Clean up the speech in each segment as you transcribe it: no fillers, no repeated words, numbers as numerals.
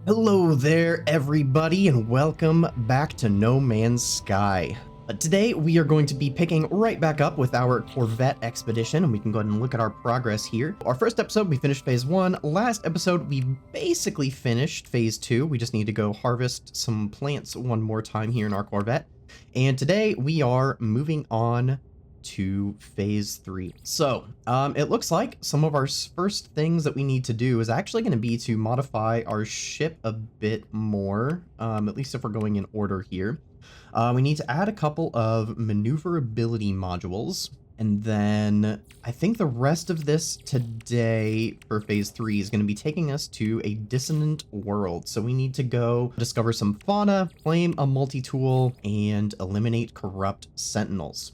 Hello there, everybody, and welcome back to No Man's Sky. Today, we are going to be picking right back up with our Corvette expedition, and we can go ahead and look at our progress here. Our first episode, we finished Phase 1. Last episode, we basically finished Phase 2. We just need to go harvest some plants one more time here in our Corvette. And today, we are moving on to Phase 3. So, it looks like some of our first things that we need to do is actually going to be to modify our ship a bit more, at least if we're going in order here. We need to add a couple of maneuverability modules, and then I think the rest of this today for Phase 3 is going to be taking us to a dissonant world. So we need to go discover some fauna, claim a multi-tool, and eliminate corrupt sentinels.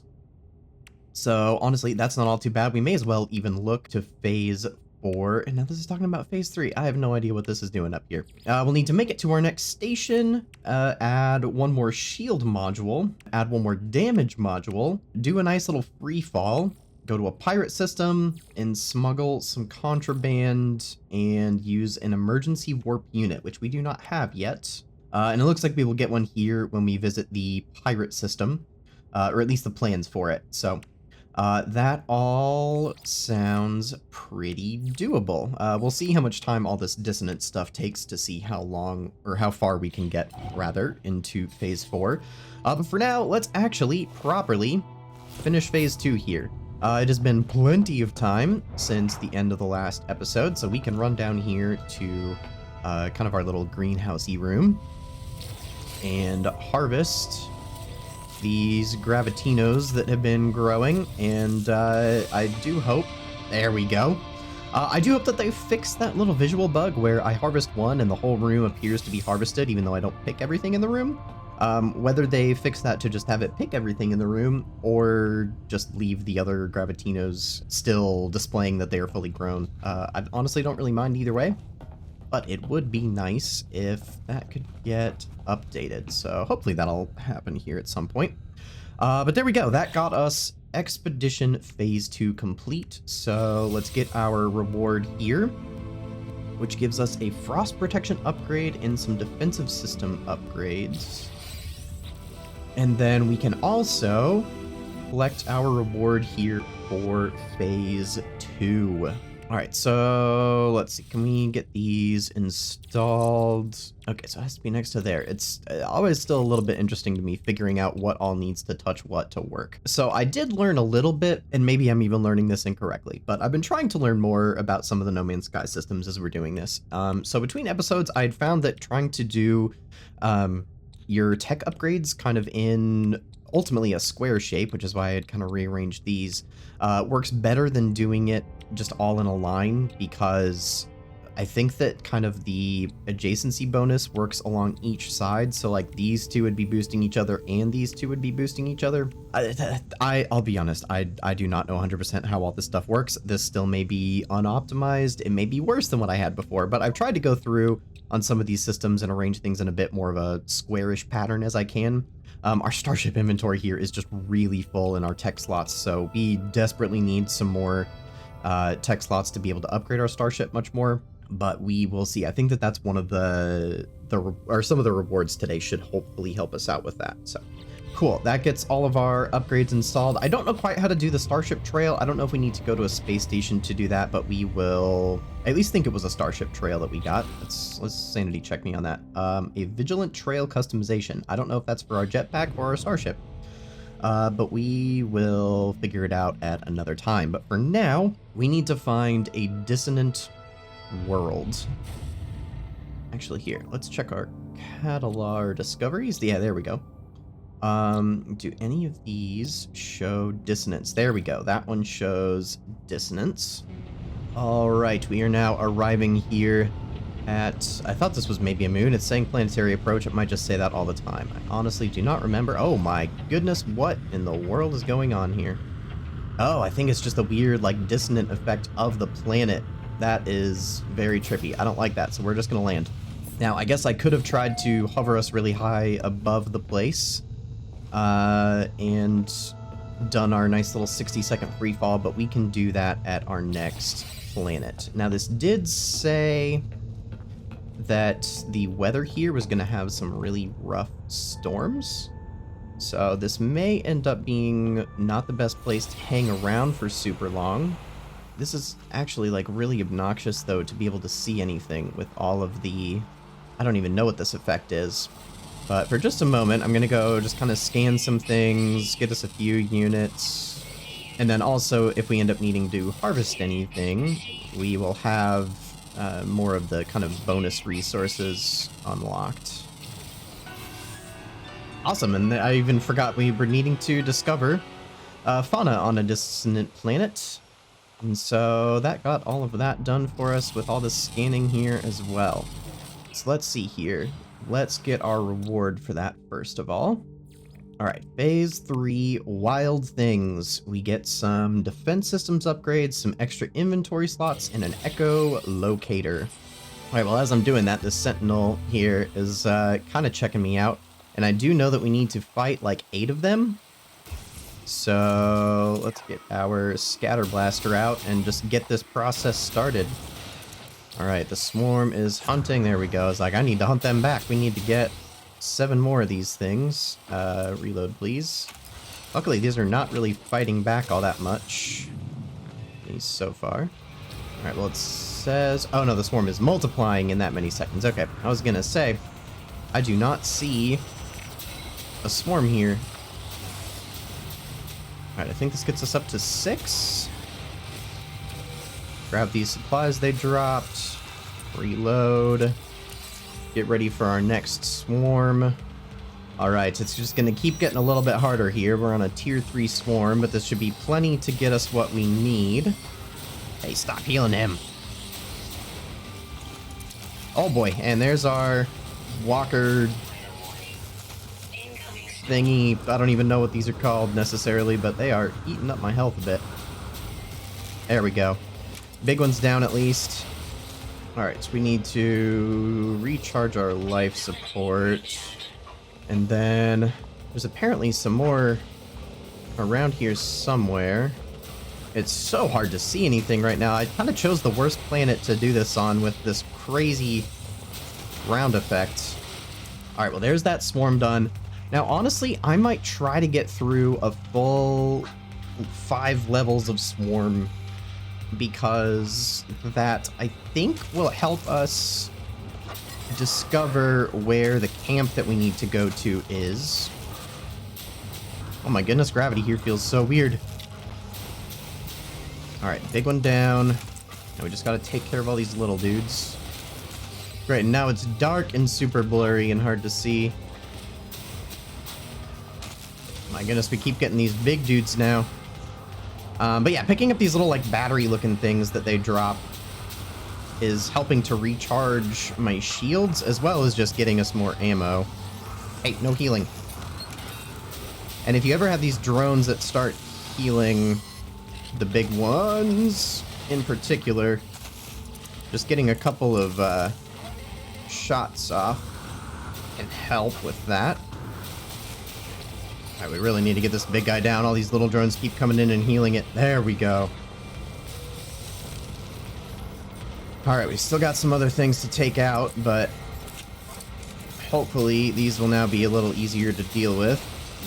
So honestly, that's not all too bad. We may as well even look to Phase 4. And now this is talking about Phase 3. I have no idea what this is doing up here. We'll need to make it to our next station, add one more shield module, add one more damage module, do a nice little free fall, go to a pirate system and smuggle some contraband and use an emergency warp unit, which we do not have yet. And it looks like we will get one here when we visit the pirate system, or at least the plans for it. So that all sounds pretty doable. We'll see how much time all this dissonant stuff takes to see how long, or how far we can get, rather, into Phase 4. But for now, let's actually properly finish Phase 2 here. It has been plenty of time since the end of the last episode, so we can run down here to kind of our little greenhousey room and harvest these gravitinos that have been growing, and I do hope, there we go. I do hope that they fix that little visual bug where I harvest one and the whole room appears to be harvested even though I don't pick everything in the room. Whether they fix that to just have it pick everything in the room or just leave the other gravitinos still displaying that they are fully grown. I honestly don't really mind either way, but it would be nice if that could get updated. So hopefully that'll happen here at some point. But there we go. That got us Expedition Phase 2 complete. So let's get our reward here, which gives us a frost protection upgrade and some defensive system upgrades. And then we can also collect our reward here for Phase 2. All right, so let's see. Can we get these installed? Okay, so it has to be next to there. It's always still a little bit interesting to me figuring out what all needs to touch what to work. So I did learn a little bit, and maybe I'm even learning this incorrectly, but I've been trying to learn more about some of the No Man's Sky systems as we're doing this. So between episodes, I'd found that trying to do your tech upgrades kind of in ultimately a square shape, which is why I had kind of rearranged these, works better than doing it just all in a line, because I think that kind of the adjacency bonus works along each side. So like these two would be boosting each other and these two would be boosting each other. I'll be honest, I do not know 100% how all this stuff works. This still may be unoptimized. It may be worse than what I had before, but I've tried to go through on some of these systems and arrange things in a bit more of a squarish pattern as I can. Our starship inventory here is just really full in our tech slots, so we desperately need some more tech slots to be able to upgrade our starship much more, but we will see. I think that that's one of some of the rewards today should hopefully help us out with that. So cool, that gets all of our upgrades installed. I don't know quite how to do the starship trail. I don't know if we need to go to a space station to do that, but we will. I at least think it was a starship trail that we got. Let's sanity check me on that. A vigilant trail customization. I don't know if that's for our jetpack or our starship. But we will figure it out at another time. But for now, we need to find a dissonant world. Actually, here, let's check our catalog discoveries. Yeah, there we go. Do any of these show dissonance? There we go. That one shows dissonance. All right, we are now arriving here at, I thought this was maybe a moon. It's saying planetary approach. It might just say that all the time. I honestly do not remember. Oh my goodness, what in the world is going on here? Oh, I think it's just a weird like dissonant effect of the planet. That is very trippy. I don't like that, so we're just gonna land. Now, I guess I could have tried to hover us really high above the place and done our nice little 60-second free fall, but we can do that at our next planet. Now, this did say that the weather here was going to have some really rough storms. So this may end up being not the best place to hang around for super long. This is actually like really obnoxious though to be able to see anything with all of the... I don't even know what this effect is. But for just a moment, I'm going to go just kind of scan some things, get us a few units. And then also, if we end up needing to harvest anything, we will have more of the kind of bonus resources unlocked. Awesome, and I even forgot we were needing to discover fauna on a dissonant planet. And so that got all of that done for us with all the scanning here as well. So let's see here. Let's get our reward for that first of all. Alright, Phase 3, Wild Things. We get some defense systems upgrades, some extra inventory slots, and an echo locator. Alright, well as I'm doing that, this sentinel here is kind of checking me out. And I do know that we need to fight like 8 of them. So let's get our scatter blaster out and just get this process started. Alright, the swarm is hunting. There we go. It's like, I need to hunt them back. We need to get 7 more of these things. Reload, please. Luckily, these are not really fighting back all that much. These so far. Alright, well, it says... Oh, no, the swarm is multiplying in that many seconds. Okay, I was gonna say, I do not see a swarm here. Alright, I think this gets us up to 6. Grab these supplies they dropped. Reload. Get ready for our next swarm. Alright, it's just going to keep getting a little bit harder here. We're on a tier 3 swarm, but this should be plenty to get us what we need. Hey, stop healing him. Oh boy, and there's our walker thingy. I don't even know what these are called necessarily, but they are eating up my health a bit. There we go. Big one's down at least. Alright, so we need to recharge our life support. And then there's apparently some more around here somewhere. It's so hard to see anything right now. I kind of chose the worst planet to do this on with this crazy round effect. Alright, well there's that swarm done. Now honestly, I might try to get through a full 5 levels of swarm, because that, I think, will help us discover where the camp that we need to go to is. Oh my goodness, gravity here feels so weird. Alright, big one down. Now we just gotta take care of all these little dudes. Great, now it's dark and super blurry and hard to see. My goodness, we keep getting these big dudes now. But yeah, picking up these little like battery looking things that they drop is helping to recharge my shields as well as just getting us more ammo. Hey, no healing. And if you ever have these drones that start healing the big ones in particular, just getting a couple of shots off can help with that. Alright, we really need to get this big guy down. All these little drones keep coming in and healing it. There we go. Alright, we still got some other things to take out, but hopefully these will now be a little easier to deal with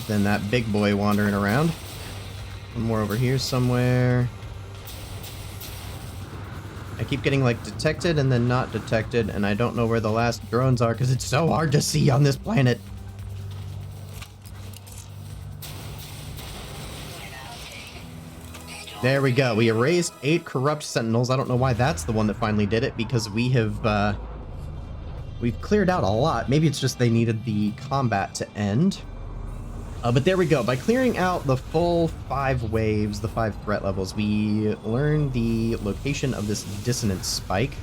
than that big boy wandering around. One more over here somewhere. I keep getting like detected and then not detected, and I don't know where the last drones are because it's so hard to see on this planet. There we go. We erased 8 corrupt sentinels. I don't know why that's the one that finally did it, because we have we've cleared out a lot. Maybe it's just they needed the combat to end. But there we go. By clearing out the full 5 waves, the 5 threat levels, we learned the location of this dissonant spike.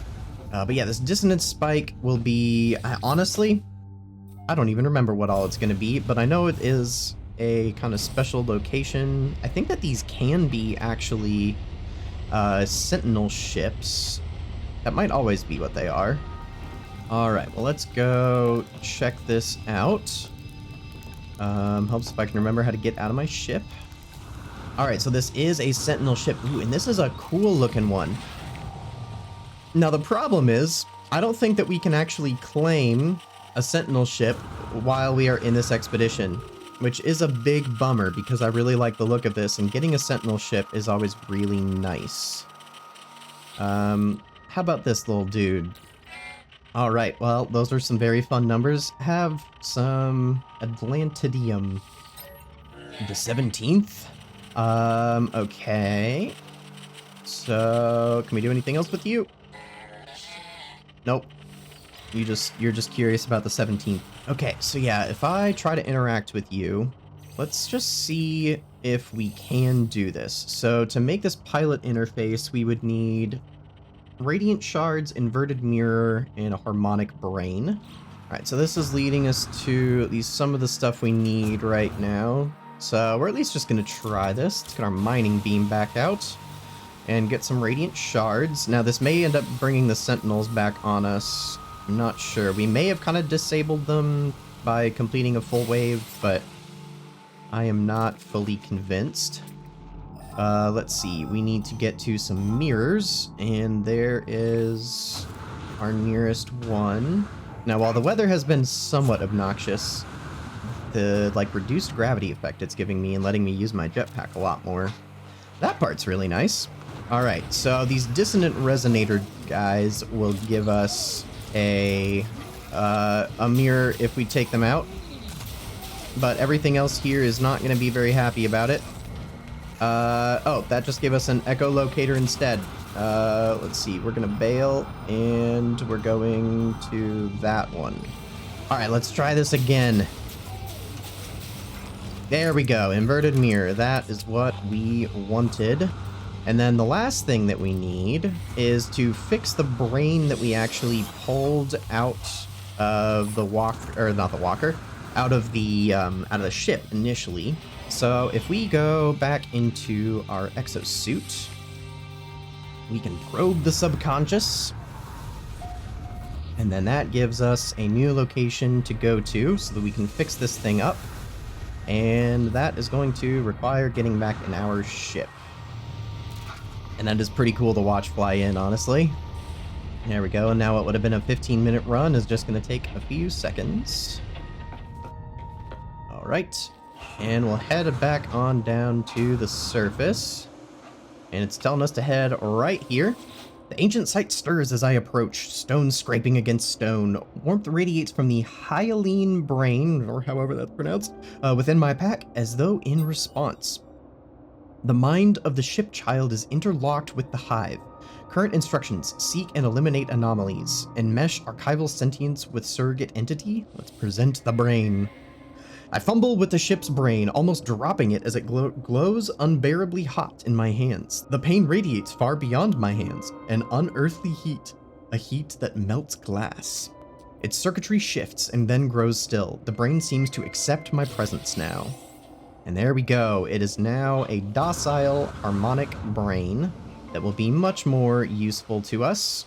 But yeah, this dissonant spike will be, honestly, I don't even remember what all it's going to be, but I know it is a kind of special location. I think that these can be actually sentinel ships. That might always be what they are. Alright, well let's go check this out. Helps if I can remember how to get out of my ship. Alright, so this is a sentinel ship. Ooh, and this is a cool looking one. Now the problem is, I don't think that we can actually claim a sentinel ship while we are in this expedition, which is a big bummer because I really like the look of this, and getting a sentinel ship is always really nice. How about this little dude? All right, well, those are some very fun numbers. Have some Atlantidium. The 17th? Okay. So, can we do anything else with you? Nope. You're just curious about the 17th. Okay, so yeah, if I try to interact with you, let's just see if we can do this. So to make this pilot interface, we would need radiant shards, inverted mirror, and a harmonic brain. All right, so this is leading us to at least some of the stuff we need right now. So we're at least just gonna try this. Let's get our mining beam back out and get some radiant shards. Now this may end up bringing the sentinels back on us. I'm not sure. We may have kind of disabled them by completing a full wave, but I am not fully convinced. Let's see. We need to get to some mirrors, and there is our nearest one. Now, while the weather has been somewhat obnoxious, the reduced gravity effect it's giving me and letting me use my jetpack a lot more, that part's really nice. All right, so these dissonant resonator guys will give us a mirror if we take them out, but everything else here is not going to be very happy about it. Oh, that just gave us an echolocator instead. Let's see, we're going to bail, and we're going to that one. All right, let's try this again. There we go, inverted mirror. That is what we wanted. And then the last thing that we need is to fix the brain that we actually pulled out of the walker, or not the walker, out of the ship initially. So if we go back into our exosuit, we can probe the subconscious, and then that gives us a new location to go to so that we can fix this thing up. And that is going to require getting back in our ship. And that is pretty cool to watch fly in, honestly. There we go, and now what would have been a 15-minute run is just going to take a few seconds. Alright, and we'll head back on down to the surface. And it's telling us to head right here. The ancient site stirs as I approach, stone scraping against stone. Warmth radiates from the hyaline brain, or however that's pronounced, within my pack, as though in response. The mind of the ship child is interlocked with the hive. Current instructions: seek and eliminate anomalies. Enmesh archival sentience with surrogate entity. Let's present the brain. I fumble with the ship's brain, almost dropping it as it glows unbearably hot in my hands. The pain radiates far beyond my hands, an unearthly heat, a heat that melts glass. Its circuitry shifts and then grows still. The brain seems to accept my presence now. And there we go. It is now a docile harmonic brain that will be much more useful to us.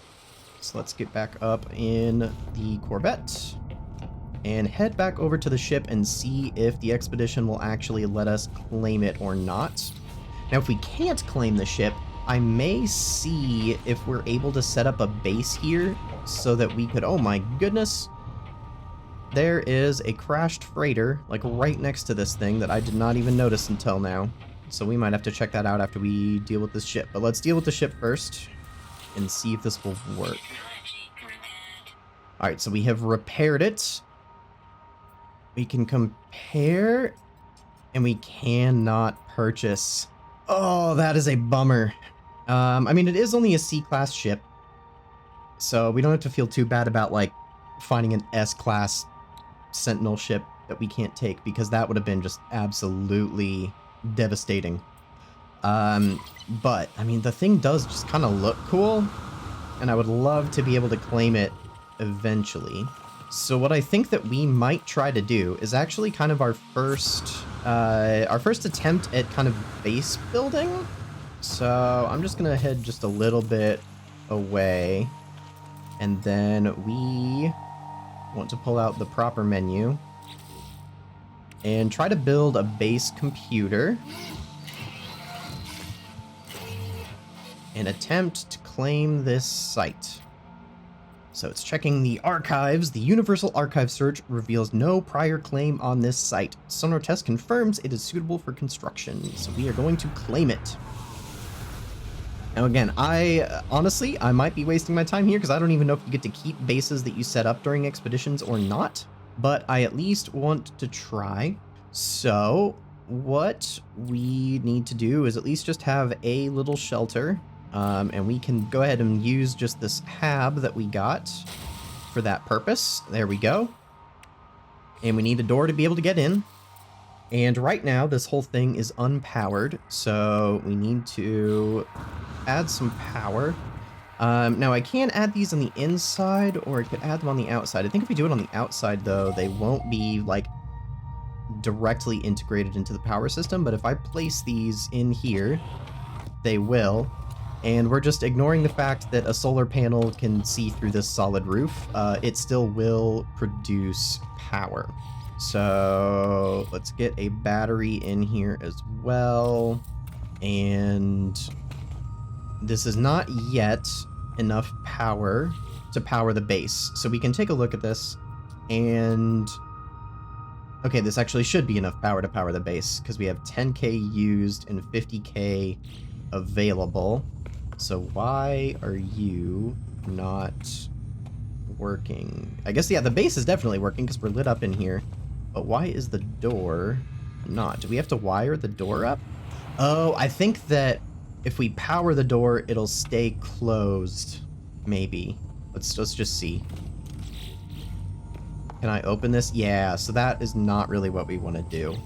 So let's get back up in the Corvette and head back over to the ship and see if the expedition will actually let us claim it or not. Now, if we can't claim the ship, I may see if we're able to set up a base here so that we could... Oh my goodness. There is a crashed freighter, right next to this thing that I did not even notice until now. So we might have to check that out after we deal with this ship. But let's deal with the ship first and see if this will work. Alright, so we have repaired it. We can compare, and we cannot purchase. Oh, that is a bummer. I mean, it is only a C-class ship, so we don't have to feel too bad about, finding an S-class sentinel ship that we can't take, because that would have been just absolutely devastating. But, I mean, the thing does just kind of look cool, and I would love to be able to claim it eventually. So what I think that we might try to do is actually kind of our first attempt at kind of base building. So I'm just gonna head just a little bit away, and then we want to pull out the proper menu and try to build a base computer and attempt to claim this site. So it's checking the archives. The Universal Archive search reveals no prior claim on this site. Sonar test confirms it is suitable for construction, so we are going to claim it. Now again, honestly, I might be wasting my time here because I don't even know if you get to keep bases that you set up during expeditions or not, but I at least want to try. So what we need to do is at least just have a little shelter, and we can go ahead and use just this hab that we got for that purpose. There we go. And we need a door to be able to get in. And right now, this whole thing is unpowered, so we need to add some power. Now, I can add these on the inside, or I could add them on the outside. I think if we do it on the outside, though, they won't be, like, directly integrated into the power system, but if I place these in here, they will. And we're just ignoring the fact that a solar panel can see through this solid roof. It still will produce power. So let's get a battery in here as well. And this is not yet enough power to power the base. So we can take a look at this and... Okay, this actually should be enough power to power the base because we have 10k used and 50k available. So why are you not working? I guess, yeah, the base is definitely working because we're lit up in here. But why is the door not? Do we have to wire the door up? Oh, I think that if we power the door, it'll stay closed. Maybe. Let's just see. Can I open this? Yeah, so that is not really what we want to do.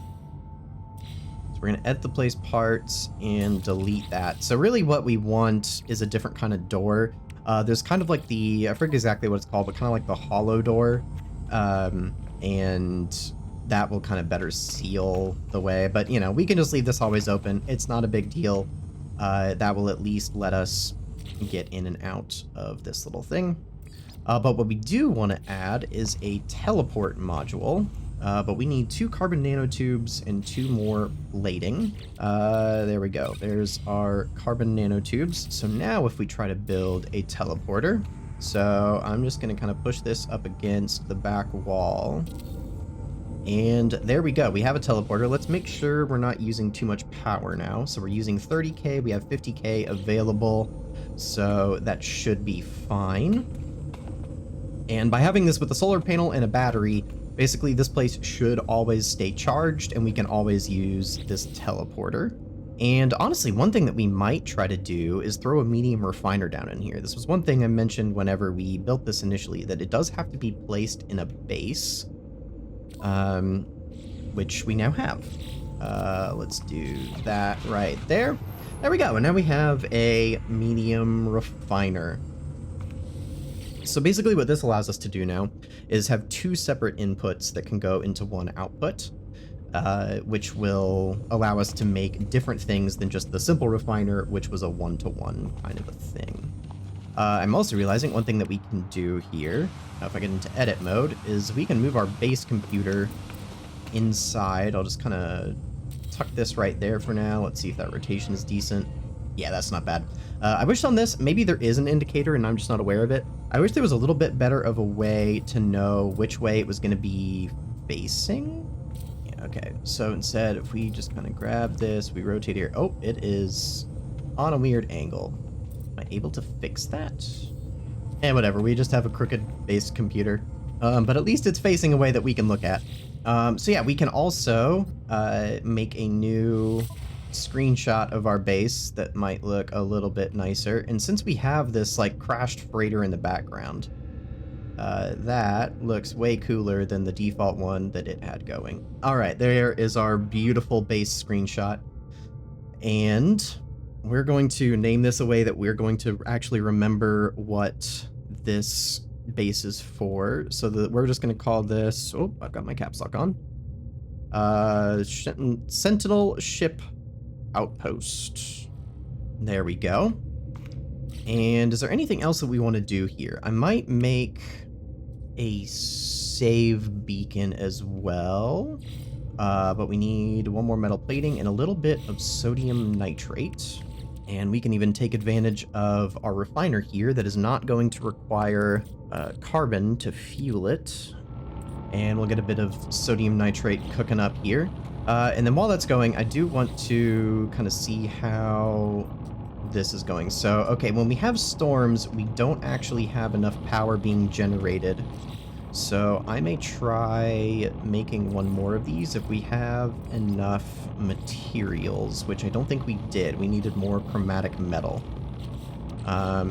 So we're going to edit the place parts and delete that. So really what we want is a different kind of door. There's kind of like the, I forget exactly what it's called, but kind of like the hollow door. And that will kind of better seal the way. But, you know, we can just leave this always open. It's not a big deal. That will at least let us get in and out of this little thing. But what we do want to add is a teleport module. But we need 2 carbon nanotubes and 2 more plating. There we go. There's our carbon nanotubes. So now if we try to build a teleporter, so I'm just going to kind of push this up against the back wall. And there we go. We have a teleporter. Let's make sure we're not using too much power now. So we're using 30k. We have 50k available. So that should be fine. And by having this with a solar panel and a battery, basically this place should always stay charged and we can always use this teleporter. And honestly, one thing that we might try to do is throw a medium refiner down in here. This was one thing I mentioned whenever we built this initially, that it does have to be placed in a base, which we now have. Let's do that right there. There we go. And now we have a medium refiner. So basically what this allows us to do now is have 2 separate inputs that can go into one output, which will allow us to make different things than just the simple refiner, which was a 1-to-1 kind of a thing. I'm also realizing one thing that we can do here, if I get into edit mode, is we can move our base computer inside. I'll just kind of tuck this right there for now. Let's see if that rotation is decent. Yeah, that's not bad. I wish on this, maybe there is an indicator and I'm just not aware of it. I wish there was a little bit better of a way to know which way it was going to be facing. Yeah, okay, so instead, if we just kind of grab this, we rotate here. Oh, it is on a weird angle. Am I able to fix that? And whatever, we just have a crooked base computer. But at least it's facing a way that we can look at. So yeah, we can also make a new screenshot of our base that might look a little bit nicer. And since we have this like crashed freighter in the background, that looks way cooler than the default one that it had going. All right, there is our beautiful base screenshot. And we're going to name this a way that we're going to actually remember what this base is for. So that we're just going to call this, oh, I've got my caps lock on. Sentinel Ship Outpost. There we go. And is there anything else that we want to do here? I might make a save beacon as well. But we need 1 more metal plating and a little bit of sodium nitrate. And we can even take advantage of our refiner here that is not going to require carbon to fuel it. And we'll get a bit of sodium nitrate cooking up here. And then while that's going, I do want to kind of see how this is going. So, okay, when we have storms, we don't actually have enough power being generated. So I may try making one more of these if we have enough materials, which I don't think we did. We needed more chromatic metal.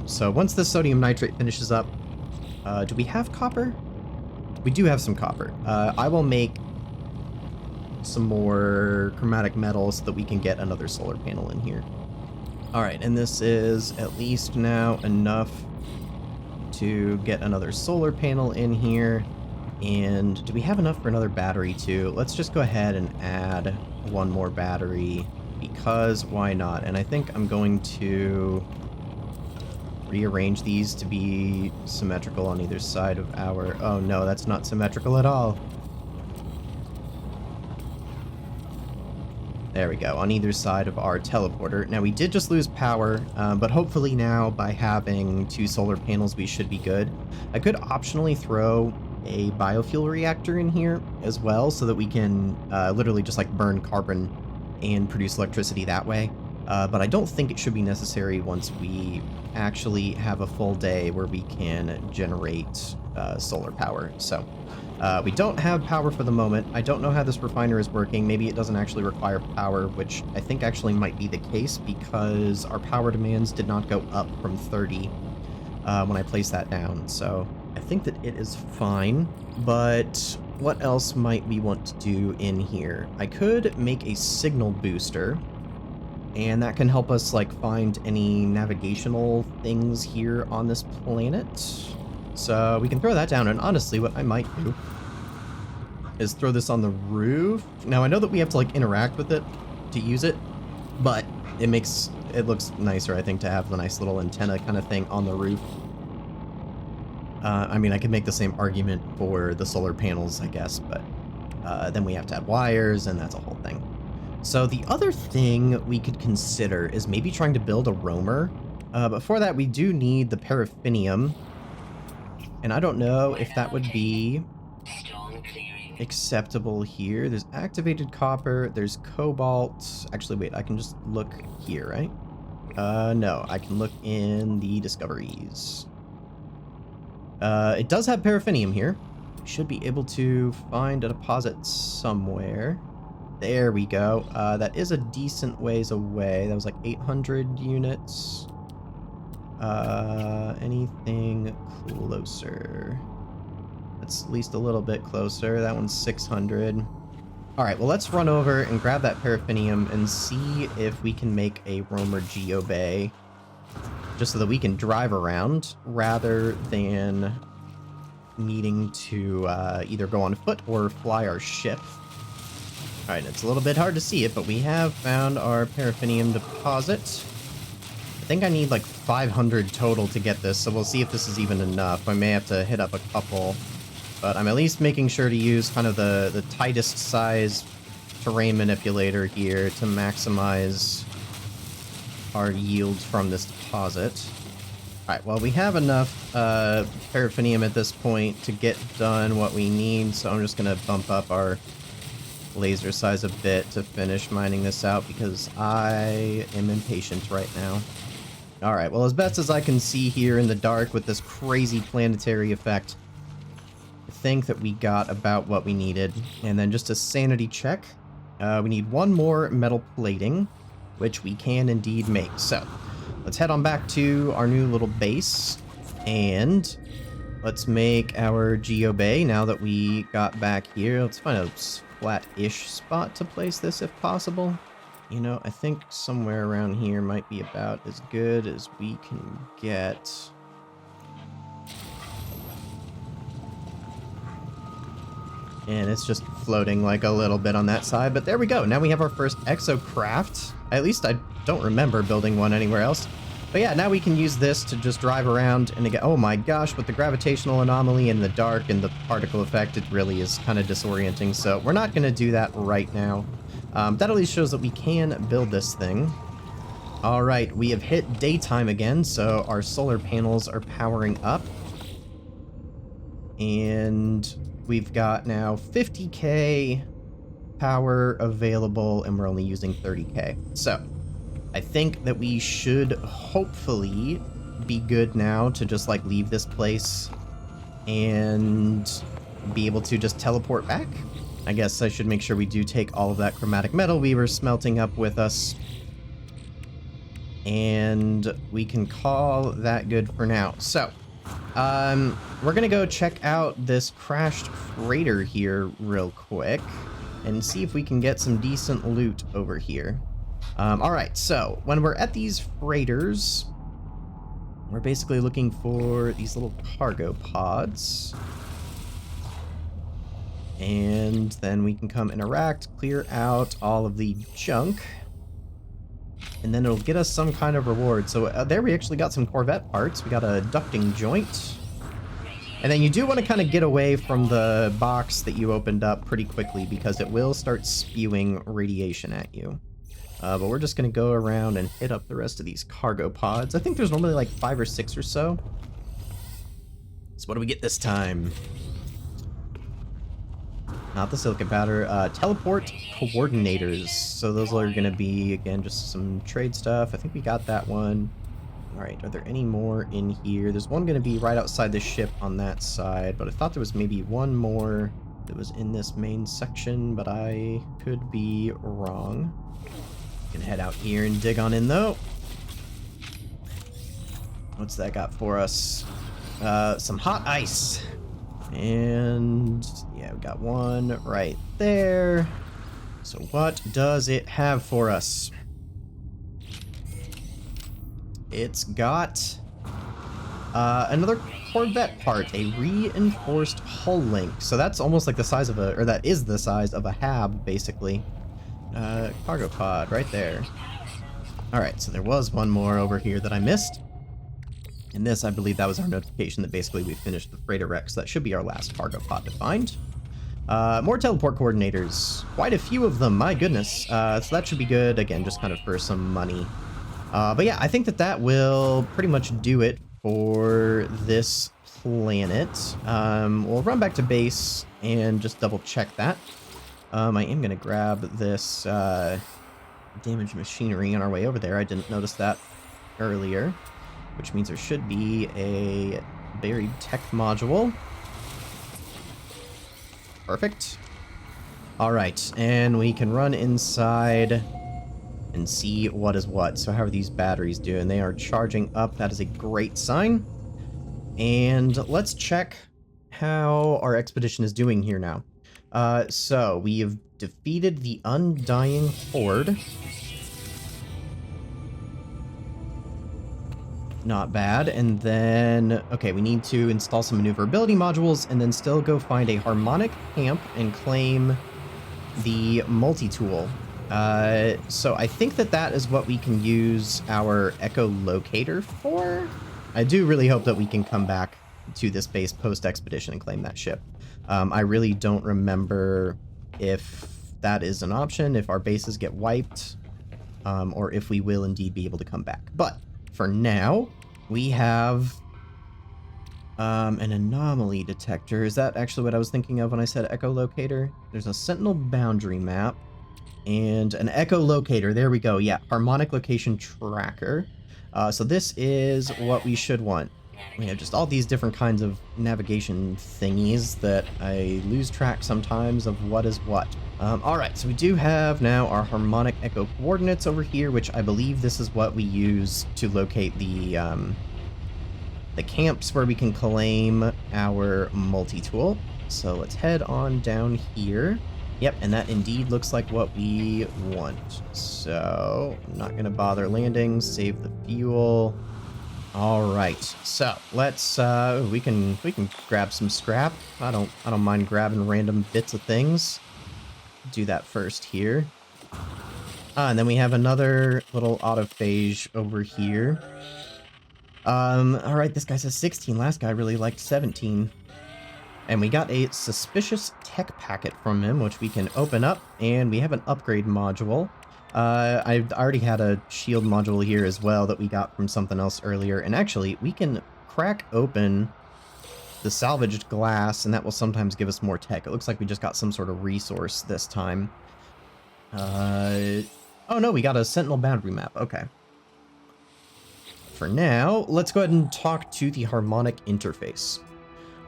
So once the sodium nitrate finishes up, do we have copper? We do have some copper. I will make some more chromatic metal so that we can get another solar panel in here. All right, and this is at least now enough to get another solar panel in here. And do we have enough for another battery too? Let's just go ahead and add one more battery, because why not? And I think I'm going to rearrange these to be symmetrical on either side of our... Oh no, that's not symmetrical at all. There we go, on either side of our teleporter. Now, we did just lose power, but hopefully now, by having 2 solar panels, we should be good. I could optionally throw a biofuel reactor in here as well, so that we can literally just like burn carbon and produce electricity that way. But I don't think it should be necessary once we actually have a full day where we can generate solar power. So we don't have power for the moment. I don't know how this refiner is working. Maybe it doesn't actually require power, which I think actually might be the case, because our power demands did not go up from 30 when I placed that down. So I think that it is fine. But what else might we want to do in here? I could make a signal booster, and that can help us like find any navigational things here on this planet. So we can throw that down, and honestly, what I might do is throw this on the roof. Now, I know that we have to like interact with it to use it, but it looks nicer, I think, to have the nice little antenna kind of thing on the roof. I mean, I could make the same argument for the solar panels, I guess, but then we have to add wires, and that's a whole thing. So the other thing we could consider is maybe trying to build a roamer. But for that, we do need the paraffinium. And I don't know if that would be acceptable here. There's activated copper, there's cobalt. Actually, wait, I can just look here, right? No, I can look in the discoveries. It does have paraffinium here. We should be able to find a deposit somewhere. There we go. That is a decent ways away. That was like 800 units. Anything closer? That's at least a little bit closer. That one's 600. All right, well, let's run over and grab that paraffinium and see if we can make a roamer geobay, just so that we can drive around rather than needing to either go on foot or fly our ship. All right, it's a little bit hard to see it, but we have found our paraffinium deposit. I think I need like 500 total to get this, so we'll see if this is even enough. I may have to hit up a couple, but I'm at least making sure to use kind of the tightest size terrain manipulator here to maximize our yield from this deposit. All right, well, we have enough paraffinium at this point to get done what we need, so I'm just going to bump up our laser size a bit to finish mining this out, because I am impatient right now. All right, well, as best as I can see here in the dark with this crazy planetary effect, I think that we got about what we needed. And then just a sanity check, we need one more metal plating, which we can indeed make. So let's head on back to our new little base, and let's make our geobay now that we got back here. Let's find a flat-ish spot to place this if possible. You know, I think somewhere around here might be about as good as we can get. And it's just floating like a little bit on that side, but there we go. Now we have our first exocraft. At least I don't remember building one anywhere else. But yeah, now we can use this to just drive around and again, oh my gosh, with the gravitational anomaly in the dark and the particle effect, it really is kind of disorienting. So we're not going to do that right now. That at least shows that we can build this thing. All right, we have hit daytime again, so our solar panels are powering up. And we've got now 50k power available, and we're only using 30k. So I think that we should hopefully be good now to just like leave this place and be able to just teleport back. I guess I should make sure we do take all of that chromatic metal we were smelting up with us. And we can call that good for now. So, we're gonna go check out this crashed freighter here real quick and see if we can get some decent loot over here. Alright, so when we're at these freighters, we're basically looking for these little cargo pods. And then we can come interact, clear out all of the junk. And then it'll get us some kind of reward. So there we actually got some Corvette parts. We got a ducting joint. And then you do want to kind of get away from the box that you opened up pretty quickly because it will start spewing radiation at you. But we're just going to go around and hit up the rest of these cargo pods. I think there's normally like 5 or 6 or so. So what do we get this time? Not the silicon powder. Teleport coordinators. So those are going to be, again, just some trade stuff. I think we got that one. Alright, are there any more in here? There's one going to be right outside the ship on that side, but I thought there was maybe one more that was in this main section, but I could be wrong. Gonna head out here and dig on in, though. What's that got for us? Some hot ice. And yeah, we got one right there. So what does it have for us? It's got another Corvette part, a reinforced hull link. So that's almost like the size of a, or that is the size of a hab, basically. Cargo pod right there. Alright, so there was one more over here that I missed. And this, I believe that was our notification that basically we finished the freighter wreck, so that should be our last cargo pod to find. More teleport coordinators. Quite a few of them, my goodness. So that should be good, again, just kind of for some money. But yeah, I think that that will pretty much do it for this planet. We'll run back to base and just double check that. I am going to grab this damaged machinery on our way over there. I didn't notice that earlier, which means there should be a buried tech module. Perfect. All right, and we can run inside and see what is what. So how are these batteries doing? They are charging up. That is a great sign. And let's check how our expedition is doing here now. So we have defeated the Undying Horde. Not bad. And then, okay, we need to install some maneuverability modules and then still go find a harmonic camp and claim the multi-tool. So I think that that is what we can use our echolocator for. I do really hope that we can come back to this base post-expedition and claim that ship. I really don't remember if that is an option, if our bases get wiped, or if we will indeed be able to come back. But for now, we have an anomaly detector. Is that actually what I was thinking of when I said echolocator? There's a sentinel boundary map and an echolocator. There we go. Yeah, harmonic location tracker. So this is what we should want. We have just all these different kinds of navigation thingies that I lose track sometimes of what is what. Alright, so we do have now our harmonic echo coordinates over here, which I believe this is what we use to locate the camps where we can claim our multi-tool. So let's head on down here. Yep, and that indeed looks like what we want. So I'm not gonna bother landing, save the fuel. All right, so let's we can grab some scrap. I don't mind grabbing random bits of things. Do that first here. And then we have another little autophage over here. All right, this guy says 16. Last guy really liked 17. And we got a suspicious tech packet from him, which we can open up, and we have an upgrade module. I already had a shield module here as well that we got from something else earlier. And actually, we can crack open the salvaged glass, and that will sometimes give us more tech. It looks like we just got some sort of resource this time. Oh no, we got a sentinel boundary map. Okay. For now, let's go ahead and talk to the harmonic interface.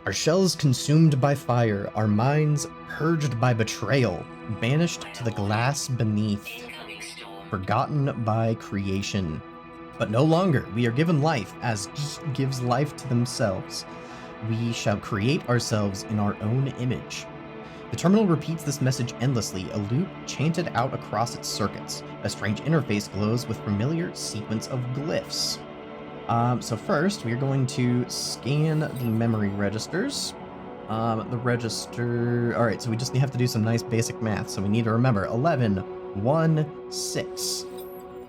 Our shells consumed by fire, our minds purged by betrayal, banished to the glass beneath, forgotten by creation. But no longer, we are given life as gives life to themselves. We shall create ourselves in our own image. The terminal repeats this message endlessly, a loop chanted out across its circuits. A strange interface glows with familiar sequence of glyphs. So first, we're going to scan the memory registers. The register... Alright, so we just have to do some nice basic math. So we need to remember 11, 1, 6.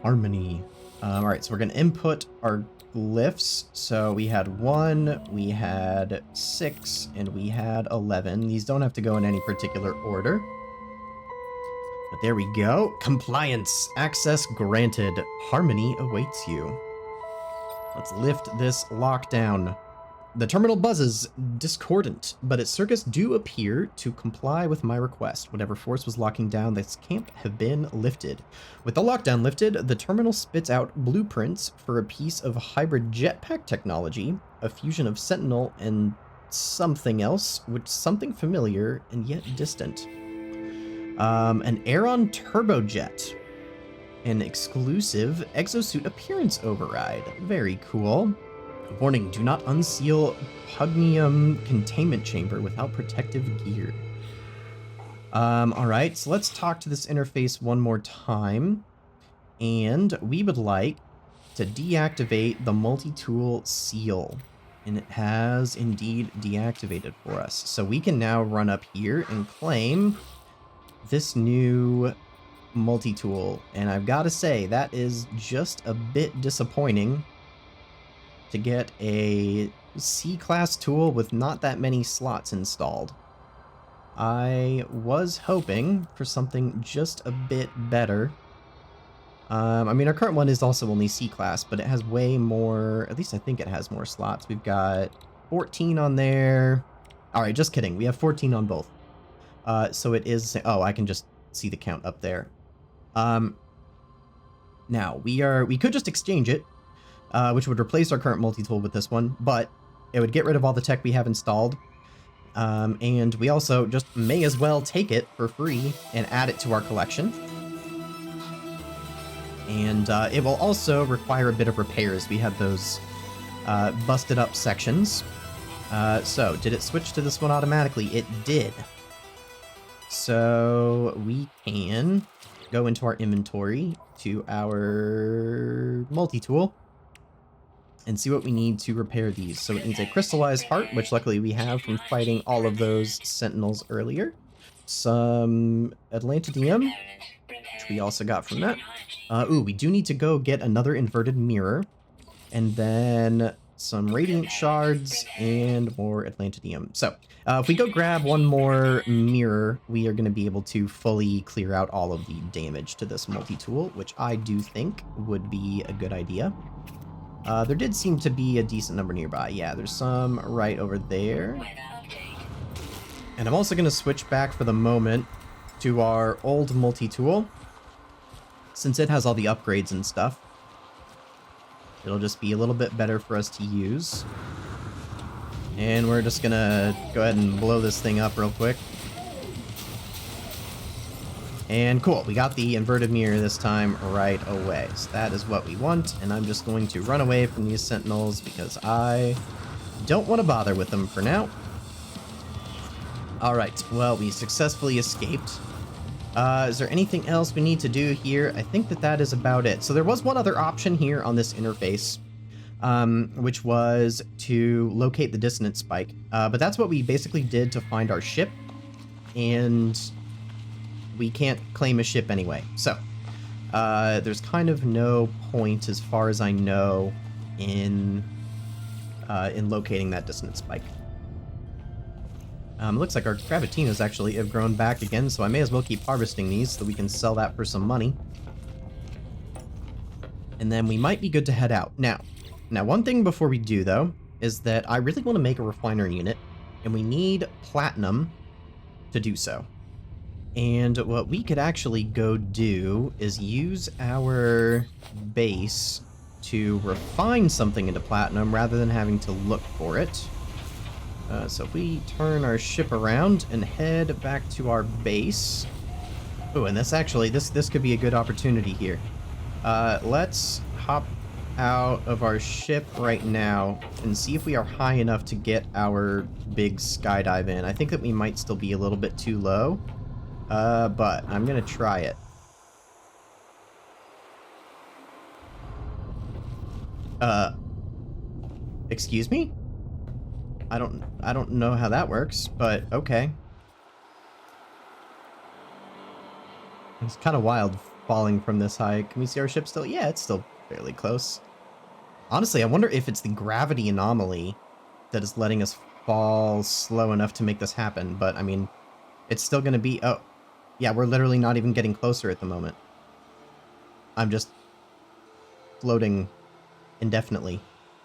Harmony. Alright, so we're going to input our glyphs. So we had 1, we had 6, and we had 11. These don't have to go in any particular order. But there we go. Compliance. Access granted. Harmony awaits you. Let's lift this lockdown. The terminal buzzes discordant, but its circuits do appear to comply with my request. Whatever force was locking down this camp have been lifted. With the lockdown lifted, the terminal spits out blueprints for a piece of hybrid jetpack technology, a fusion of sentinel and something else, which something familiar and yet distant. An Aeron turbojet. An exclusive exosuit appearance override. Very cool. Warning, do not unseal Pugnium containment chamber without protective gear. Alright, so let's talk to this interface one more time. And we would like to deactivate the multi-tool seal. And it has indeed deactivated for us. So we can now run up here and claim this new multi-tool, and I've got to say that is just a bit disappointing to get a C-class tool with not that many slots installed. I was hoping for something just a bit better. I mean, our current one is also only C-class, but it has way more, at least I think it has more slots. We've got 14 on there. Alright, just kidding. We have 14 on both. So it is, oh, I can just see the count up there. Now we could just exchange it, which would replace our current multi-tool with this one, but it would get rid of all the tech we have installed. And we also just may as well take it for free and add it to our collection. And it will also require a bit of repairs. We have those busted up sections. So did it switch to this one automatically? It did. So we can go into our inventory to our multi-tool and see what we need to repair these. So it needs a crystallized heart, which luckily we have from fighting all of those sentinels earlier. Some Atlantidium, which we also got from that. Ooh, we do need to go get another inverted mirror, and then some radiant shards and more Atlantidium. So if we go grab one more mirror, we are going to be able to fully clear out all of the damage to this multi-tool, which I do think would be a good idea. There did seem to be a decent number nearby. Yeah, there's some right over there. And I'm also going to switch back for the moment to our old multi-tool, since it has all the upgrades and stuff. It'll just be a little bit better for us to use. And we're just gonna go ahead and blow this thing up real quick. And cool, we got the inverted mirror this time right away. So that is what we want, and I'm just going to run away from these sentinels because I don't want to bother with them for now. Alright, well, we successfully escaped. Is there anything else we need to do here? I think that is about it. So there was one other option here on this interface, which was to locate the dissonant spike. But that's what we basically did to find our ship, and we can't claim a ship anyway. So there's kind of no point, as far as I know, in locating that dissonant spike. Looks like our Gravitinos actually have grown back again, so I may as well keep harvesting these so we can sell that for some money. and then we might be good to head out. Now, one thing before we do, though, is that I really want to make a refiner unit, and we need platinum to do so. And what we could actually go do is use our base to refine something into platinum rather than having to look for it. So if we turn our ship around and head back to our base. Oh, and this actually, this could be a good opportunity here. Let's hop out of our ship right now and see if we are high enough to get our big skydive in. I think that we might still be a little bit too low, but I'm gonna try it. Excuse me? I don't know how that works, but okay. It's kind of wild falling from this high. Can we see our ship still? Yeah, it's still fairly close. Honestly, I wonder if it's the gravity anomaly that is letting us fall slow enough to make this happen, but I mean, it's still going to be... Oh, yeah, we're literally not even getting closer at the moment. I'm just floating indefinitely.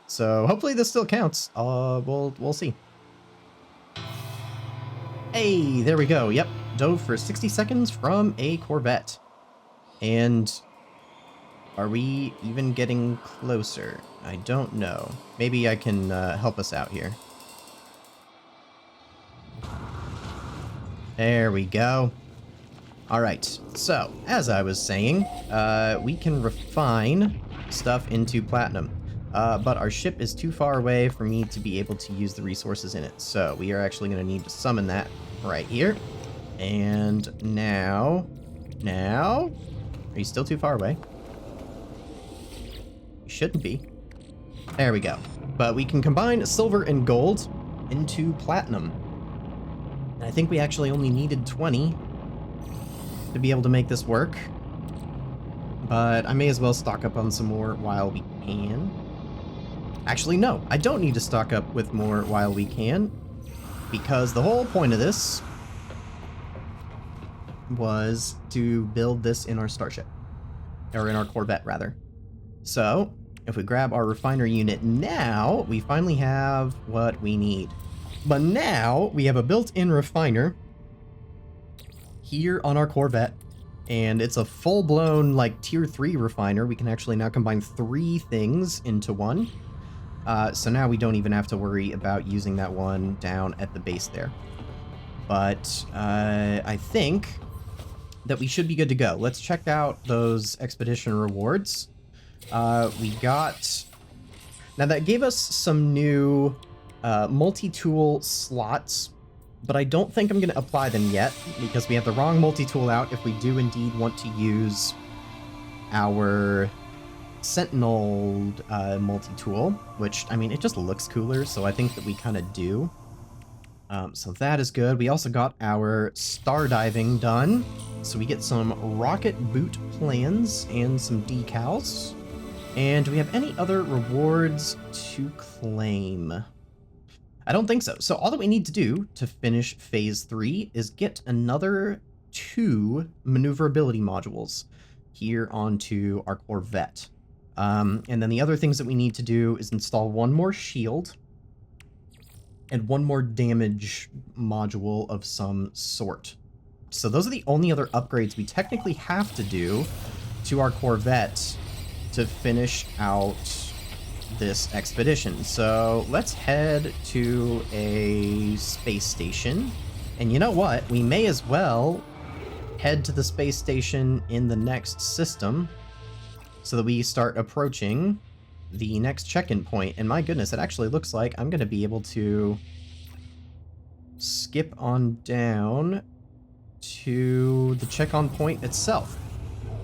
So hopefully this still counts. We'll see. Hey, there we go. Yep, dove for 60 seconds from a Corvette. And are we even getting closer? I don't know. Maybe I can help us out here. There we go. All right, so as I was saying, we can refine stuff into platinum. But our ship is too far away for me to be able to use the resources in it. So we are actually going to need to summon that right here. And now, are you still too far away? You shouldn't be. There we go. But we can combine silver and gold into platinum. And I think we actually only needed 20 to be able to make this work. But I may as well stock up on some more while we can. Actually, no, I don't need to stock up with more while we can, because the whole point of this was to build this in our starship, or in our Corvette, rather. So, if we grab our refiner unit now, we finally have what we need. But now, we have a built-in refiner here on our Corvette, and it's a full-blown, like, tier 3 refiner. We can actually now combine 3 things into one. So now we don't even have to worry about using that one down at the base there. But I think that we should be good to go. Let's check out those expedition rewards. We got... Now that gave us some new multi-tool slots, but I don't think I'm going to apply them yet, because we have the wrong multi-tool out if we do indeed want to use our sentinel multi-tool, which, I mean, it just looks cooler, so I think that we kind of do. So that is good. We also got our star diving done, so we get some rocket boot plans and some decals. And do we have any other rewards to claim? I don't think so. So all that we need to do to finish phase 3 is get another 2 maneuverability modules here onto our Corvette. And then the other things that we need to do is install 1 more shield and 1 more damage module of some sort. So those are the only other upgrades we technically have to do to our Corvette to finish out this expedition. So let's head to a space station. And you know what? We may as well head to the space station in the next system, so that we start approaching the next check-in point. And my goodness, it actually looks like I'm going to be able to skip on down to the check-on point itself.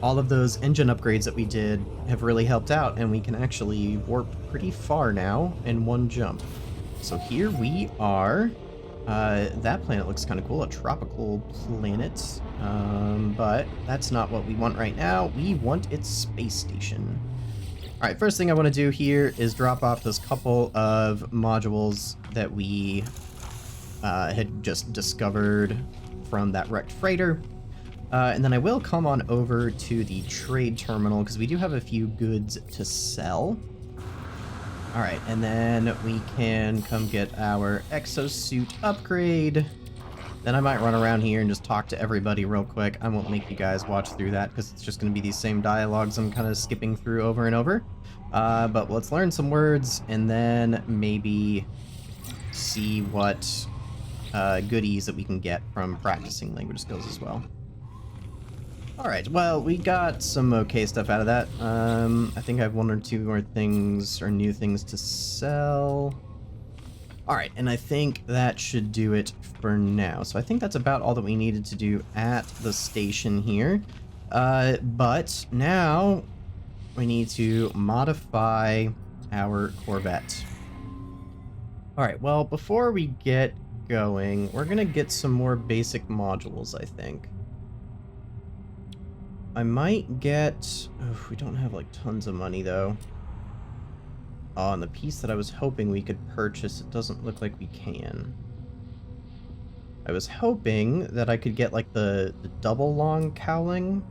All of those engine upgrades that we did have really helped out, and we can actually warp pretty far now in one jump. So here we are. That planet looks kind of cool, a tropical planet. But that's not what we want right now. We want its space station. All right, first thing I want to do here is drop off those couple of modules that we had just discovered from that wrecked freighter. And then I will come on over to the trade terminal because we do have a few goods to sell. All right, and then we can come get our exosuit upgrade. Then I might run around here and just talk to everybody real quick. I won't make you guys watch through that because it's just going to be these same dialogues I'm kind of skipping through over and over. But let's learn some words and then maybe see what goodies that we can get from practicing language skills as well. Alright, well, we got some okay stuff out of that. I think I have one or two more things or new things to sell. Alright, and I think that should do it for now. So I think that's about all that we needed to do at the station here. But now we need to modify our Corvette. Alright, well, before we get going, we're going to get some more basic modules, I think. I might get... Oh, we don't have, like, tons of money, though. Oh, and the piece that I was hoping we could purchase, it doesn't look like we can. I was hoping that I could get, like, the double long cowling,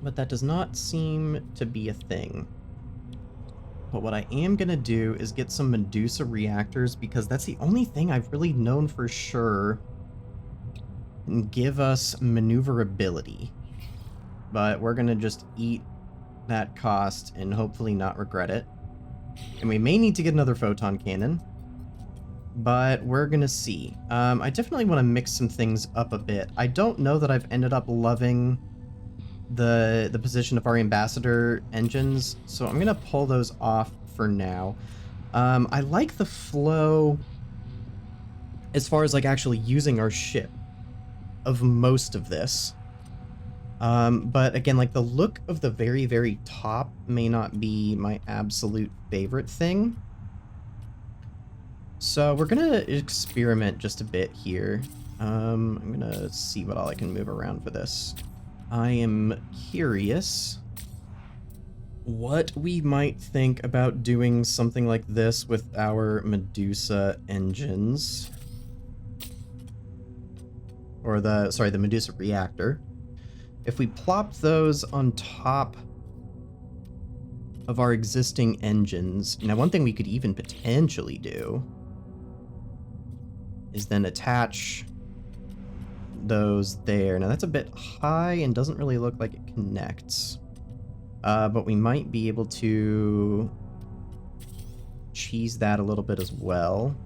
but that does not seem to be a thing. But what I am going to do is get some Medusa reactors, because that's the only thing I've really known for sure can give us maneuverability. But we're going to just eat that cost and hopefully not regret it. And we may need to get another photon cannon, but we're going to see. I definitely want to mix some things up a bit. I don't know that I've ended up loving the position of our ambassador engines, so I'm going to pull those off for now. I like the flow as far as like actually using our ship of most of this. But again, like the look of the very, very top may not be my absolute favorite thing. So we're going to experiment just a bit here. I'm going to see what all I can move around for this. I am curious what we might think about doing something like this with our Medusa engines. Or the Medusa reactor. If we plop those on top of our existing engines, now one thing we could even potentially do is then attach those there. Now that's a bit high and doesn't really look like it connects. But we might be able to cheese that a little bit as well.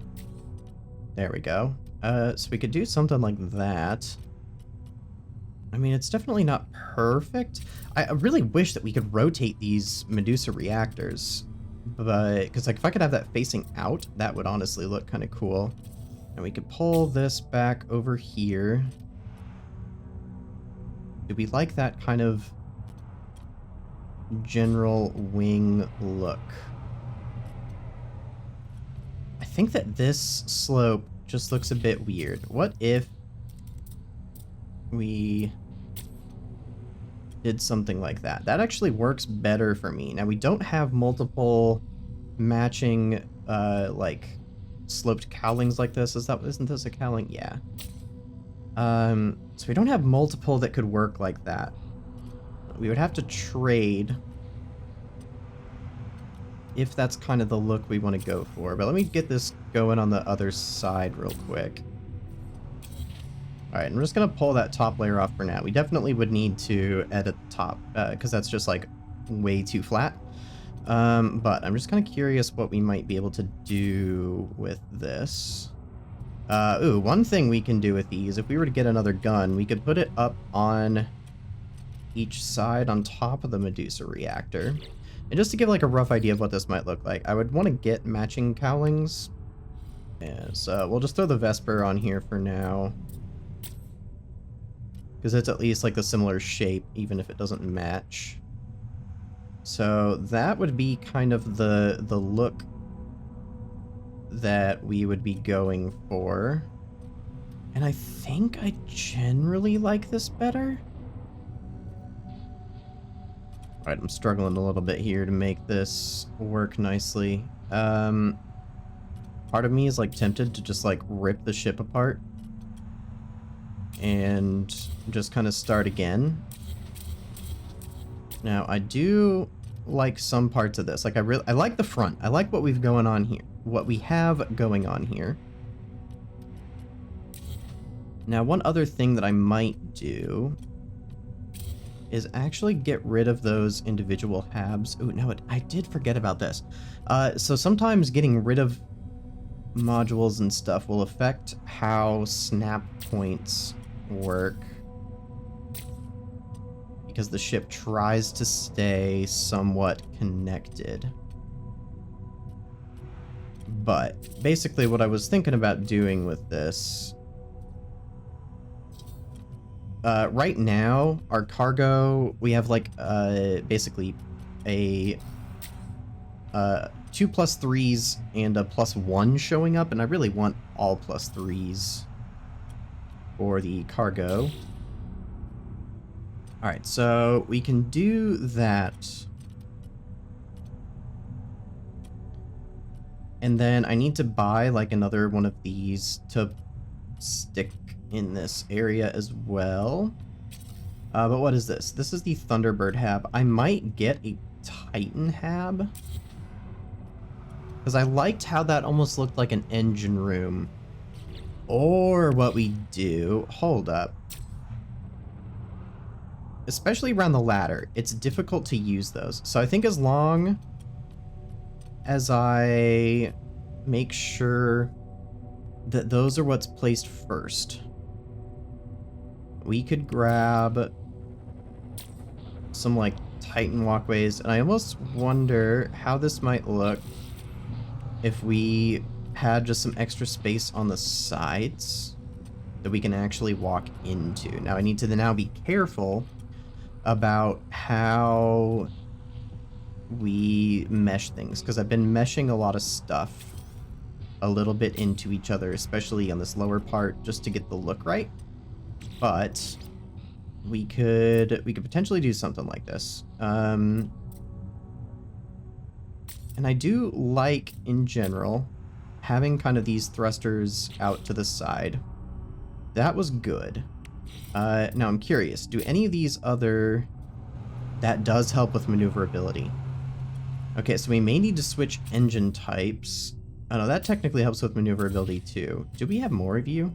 There we go. So we could do something like that. I mean, it's definitely not perfect. I really wish that we could rotate these Medusa reactors. But, because like if I could have that facing out, that would honestly look kind of cool. And we could pull this back over here. Do we like that kind of general wing look? I think that this slope just looks a bit weird. What if we did something like that? That actually works better for me. Now we don't have multiple matching like sloped cowlings like this. Isn't this a cowling? Yeah. So we don't have multiple that could work like that. We would have to trade if that's kind of the look we want to go for. But let me get this going on the other side real quick. Alright, I'm just going to pull that top layer off for now. We definitely would need to edit the top, because that's just like way too flat. But I'm just kind of curious what we might be able to do with this. Ooh, one thing we can do with these, if we were to get another gun, we could put it up on each side on top of the Medusa reactor. And just to give like a rough idea of what this might look like, I would want to get matching cowlings. Yeah, so we'll just throw the Vesper on here for now, because it's at least like the similar shape, even if it doesn't match. So that would be kind of the look that we would be going for. And I think I generally like this better. Alright, I'm struggling a little bit here to make this work nicely. Part of me is like tempted to just like rip the ship apart and just kind of start again. Now, I do like some parts of this. Like, I like the front. I like what we've going on here. What we have going on here. Now, one other thing that I might do is actually get rid of those individual habs. Ooh, no, I did forget about this. So sometimes getting rid of modules and stuff will affect how snap points work, because the ship tries to stay somewhat connected. But basically what I was thinking about doing with this, right now our cargo, we have like basically a 2 +3s and a +1 showing up, and I really want all +3s for the cargo. Alright, so we can do that. And then I need to buy like another one of these to stick in this area as well. But what is this? This is the Thunderbird hab. I might get a Titan hab, because I liked how that almost looked like an engine room. Or what we do... Hold up. Especially around the ladder, it's difficult to use those. So I think as long as I make sure that those are what's placed first, we could grab some like Titan walkways. And I almost wonder how this might look if we had just some extra space on the sides that we can actually walk into. Now I need to now be careful about how we mesh things, because I've been meshing a lot of stuff a little bit into each other, especially on this lower part, just to get the look right. But we could potentially do something like this. And I do like, in general, having kind of these thrusters out to the side. That was good. Now I'm curious, do any of these other... That does help with maneuverability. Okay, so we may need to switch engine types. Oh no, that technically helps with maneuverability too. Do we have more of you?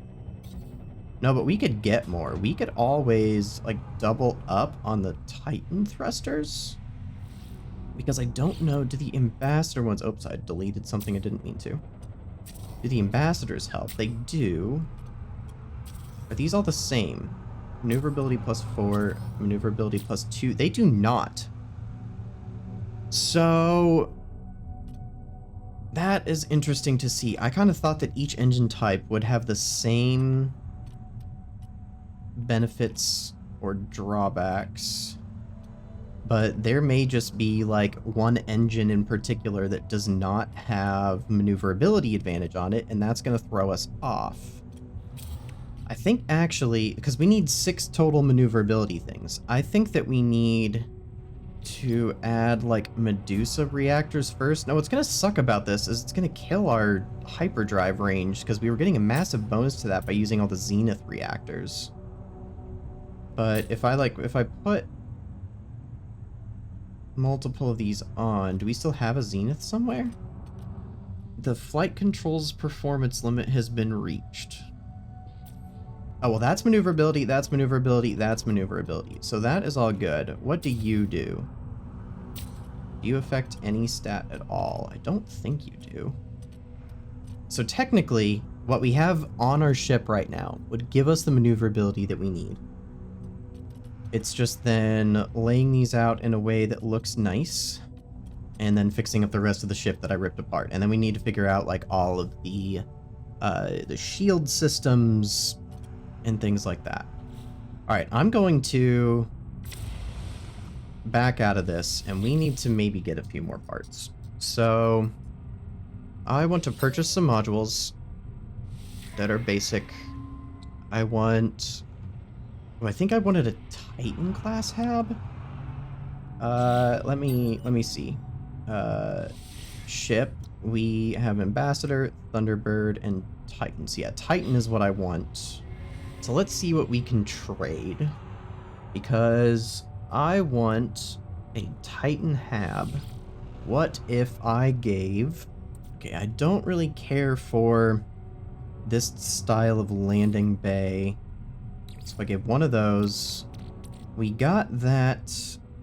No, but we could get more. We could always, like, double up on the Titan thrusters. Because I don't know, do the ambassador ones... Oops, I deleted something I didn't mean to. Do the ambassadors help? They do. Are these all the same? Maneuverability +4, maneuverability +2. They do not. So that is interesting to see. I kind of thought that each engine type would have the same benefits or drawbacks, but there may just be like one engine in particular that does not have maneuverability advantage on it, and that's going to throw us off. I think actually, because we need 6 total maneuverability things, I think that we need to add like Medusa reactors first. Now what's going to suck about this is it's going to kill our hyperdrive range, because we were getting a massive bonus to that by using all the Zenith reactors. But if I put multiple of these on, do we still have a Zenith somewhere? The flight controls performance limit has been reached. Oh, well, that's maneuverability, that's maneuverability, that's maneuverability. So that is all good. What do you do? Do you affect any stat at all? I don't think you do. So technically, what we have on our ship right now would give us the maneuverability that we need. It's just then laying these out in a way that looks nice, and then fixing up the rest of the ship that I ripped apart. And then we need to figure out like all of the shield systems and things like that. All right, I'm going to back out of this, and we need to maybe get a few more parts. So I want to purchase some modules that are basic. I want... Oh, I think I wanted a Titan class hab. Let me see. Ship. We have Ambassador, Thunderbird, and Titans. Yeah, Titan is what I want So let's see what we can trade. Because I want a Titan Hab. What if I gave... Okay, I don't really care for this style of landing bay. So if I give one of those... We got that,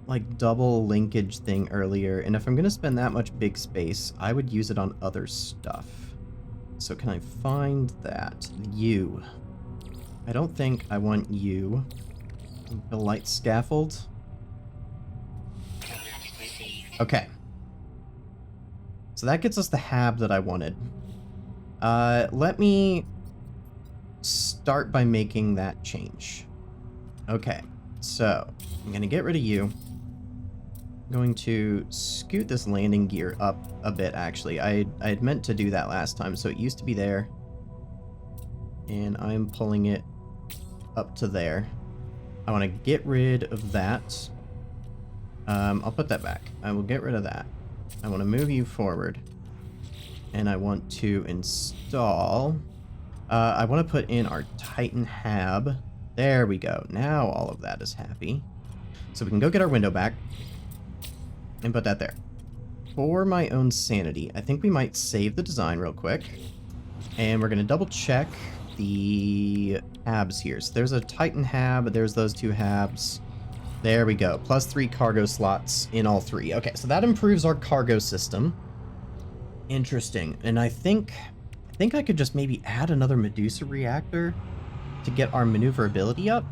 like, double linkage thing earlier, and if I'm going to spend that much big space, I would use it on other stuff. So can I find that? You. I don't think I want you. The light scaffold. Okay. So that gets us the hab that I wanted. Let me start by making that change. Okay. So, I'm going to get rid of you. I'm going to scoot this landing gear up a bit, actually. I had meant to do that last time, so it used to be there. And I'm pulling it up to there. I want to get rid of that. I'll put that back. I will get rid of that. I want to move you forward. And I want to install... I want to put in our Titan Hab. There we go. Now all of that is happy. So we can go get our window back and put that there. For my own sanity, I think we might save the design real quick. And we're going to double check the habs here. So there's a Titan Hab, there's those two habs. There we go. +3 cargo slots in all three. Okay, so that improves our cargo system. Interesting. And I think I could just maybe add another Medusa reactor to get our maneuverability up.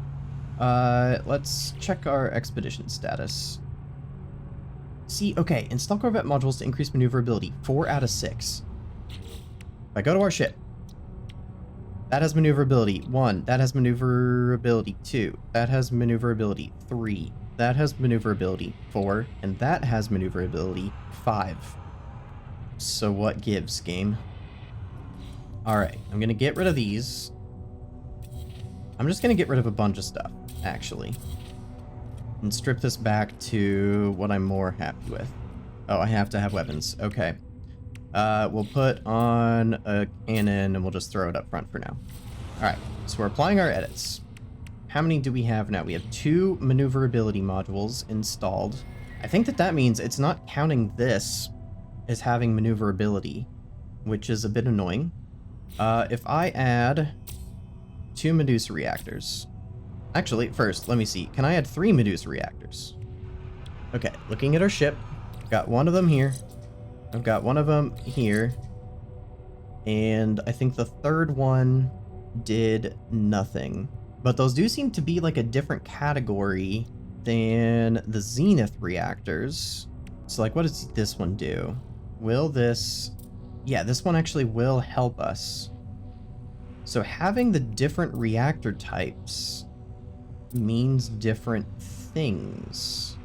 Let's check our expedition status. See, okay, install Corvette modules to increase maneuverability. 4 out of 6. If I go to our ship, that has maneuverability 1, that has maneuverability 2, that has maneuverability 3, that has maneuverability 4, and that has maneuverability 5. So what gives, game? Alright, I'm gonna get rid of these. I'm just going to get rid of a bunch of stuff, actually. And strip this back to what I'm more happy with. Oh, I have to have weapons. Okay. We'll put on a cannon and we'll just throw it up front for now. Alright, so we're applying our edits. How many do we have now? We have 2 maneuverability modules installed. I think that means it's not counting this as having maneuverability, which is a bit annoying. If I add... 2 Medusa reactors. Actually, first, let me see. Can I add 3 Medusa reactors? Okay, looking at our ship. Got one of them here. I've got one of them here. And I think the third one did nothing. But those do seem to be like a different category than the Zenith reactors. So like, what does this one do? Will this... Yeah, this one actually will help us. So having the different reactor types means different things.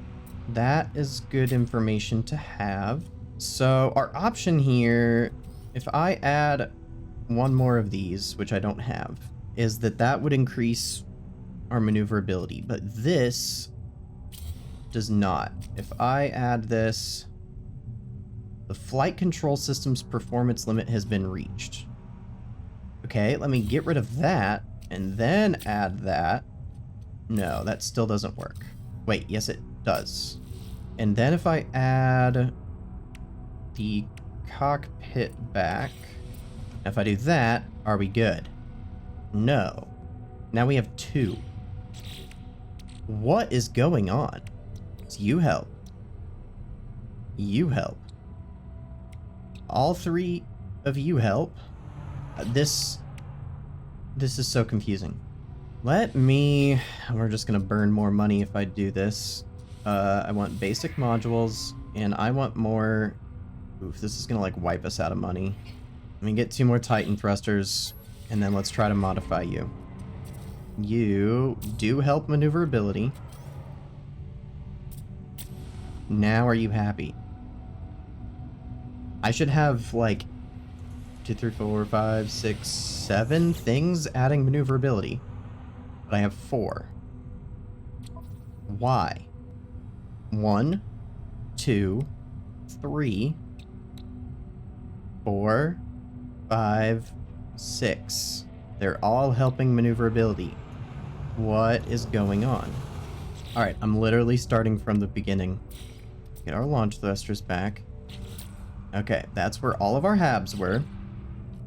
That is good information to have. So our option here, if I add one more of these, which I don't have, is that would increase our maneuverability, but this does not. If I add this, the flight control system's performance limit has been reached. Okay, let me get rid of that, and then add that. No, that still doesn't work. Wait, yes it does. And then if I add the cockpit back, if I do that, are we good? No. Now we have 2. What is going on? So you help. You help. All 3 of you help. This is so confusing. We're just gonna burn more money if I do this. I want basic modules, and I want more... Oof, this is gonna like wipe us out of money. Let me get 2 more Titan thrusters, and then let's try to modify you. You do help maneuverability. Now are you happy? I should have like 2, 3, 4, 5, 6, 7 things adding maneuverability. But I have 4. Why? 1, 2, 3, 4, 5, 6. They're all helping maneuverability. What is going on? Alright, I'm literally starting from the beginning. Get our launch thrusters back. Okay, that's where all of our habs were.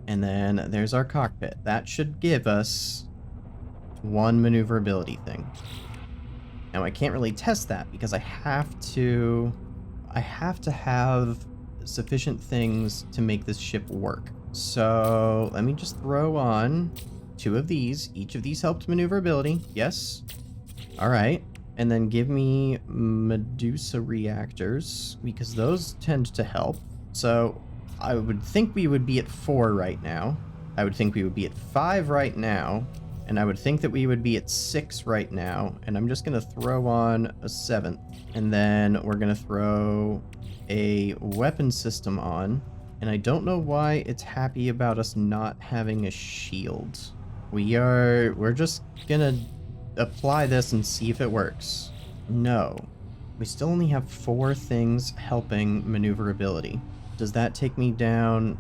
And then there's our cockpit. That should give us one maneuverability thing. Now I can't really test that because I have to have sufficient things to make this ship work. So let me just throw on 2 of these. Each of these helped maneuverability. Yes. All right. And then give me Medusa reactors because those tend to help. So I would think we would be at 4 right now. I would think we would be at 5 right now. And I would think that we would be at 6 right now. And I'm just going to throw on a 7th. And then we're going to throw a weapon system on. And I don't know why it's happy about us not having a shield. We're just going to apply this and see if it works. No. We still only have 4 things helping maneuverability. Does that take me down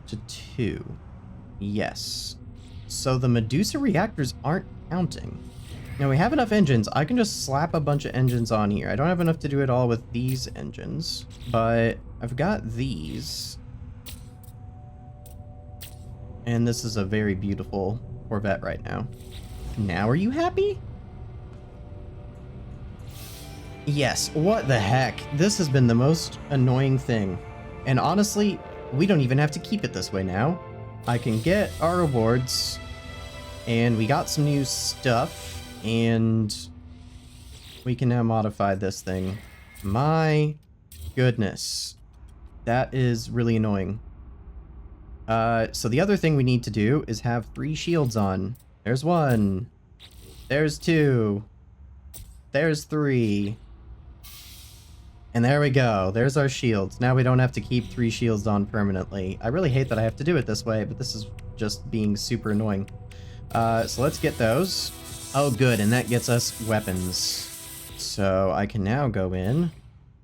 to 2? Yes. So the Medusa reactors aren't counting. Now we have enough engines. I can just slap a bunch of engines on here. I don't have enough to do it all with these engines, but I've got these. And this is a very beautiful Corvette right now. Now are you happy? Yes, what the heck? This has been the most annoying thing. And honestly, we don't even have to keep it this way now. I can get our rewards, and we got some new stuff, and we can now modify this thing. My goodness. That is really annoying. So the other thing we need to do is have 3 shields on. There's 1. There's 2. There's 3. And there we go. There's our shields. Now we don't have to keep 3 shields on permanently. I really hate that I have to do it this way, but this is just being super annoying. So let's get those. Oh, good. And that gets us weapons. So I can now go in.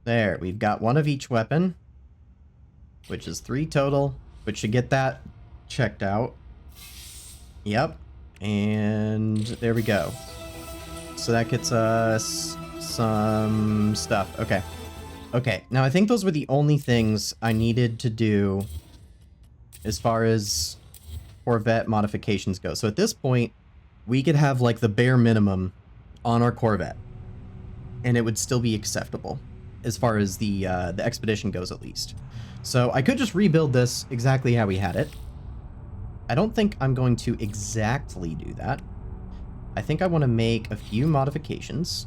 There. We've got 1 of each weapon, which is 3 total, which should get that checked out. Yep. And there we go. So that gets us some stuff. Okay. Okay, now I think those were the only things I needed to do as far as Corvette modifications go. So at this point, we could have like the bare minimum on our Corvette, and it would still be acceptable as far as the expedition goes, at least. So I could just rebuild this exactly how we had it. I don't think I'm going to exactly do that. I think I want to make a few modifications.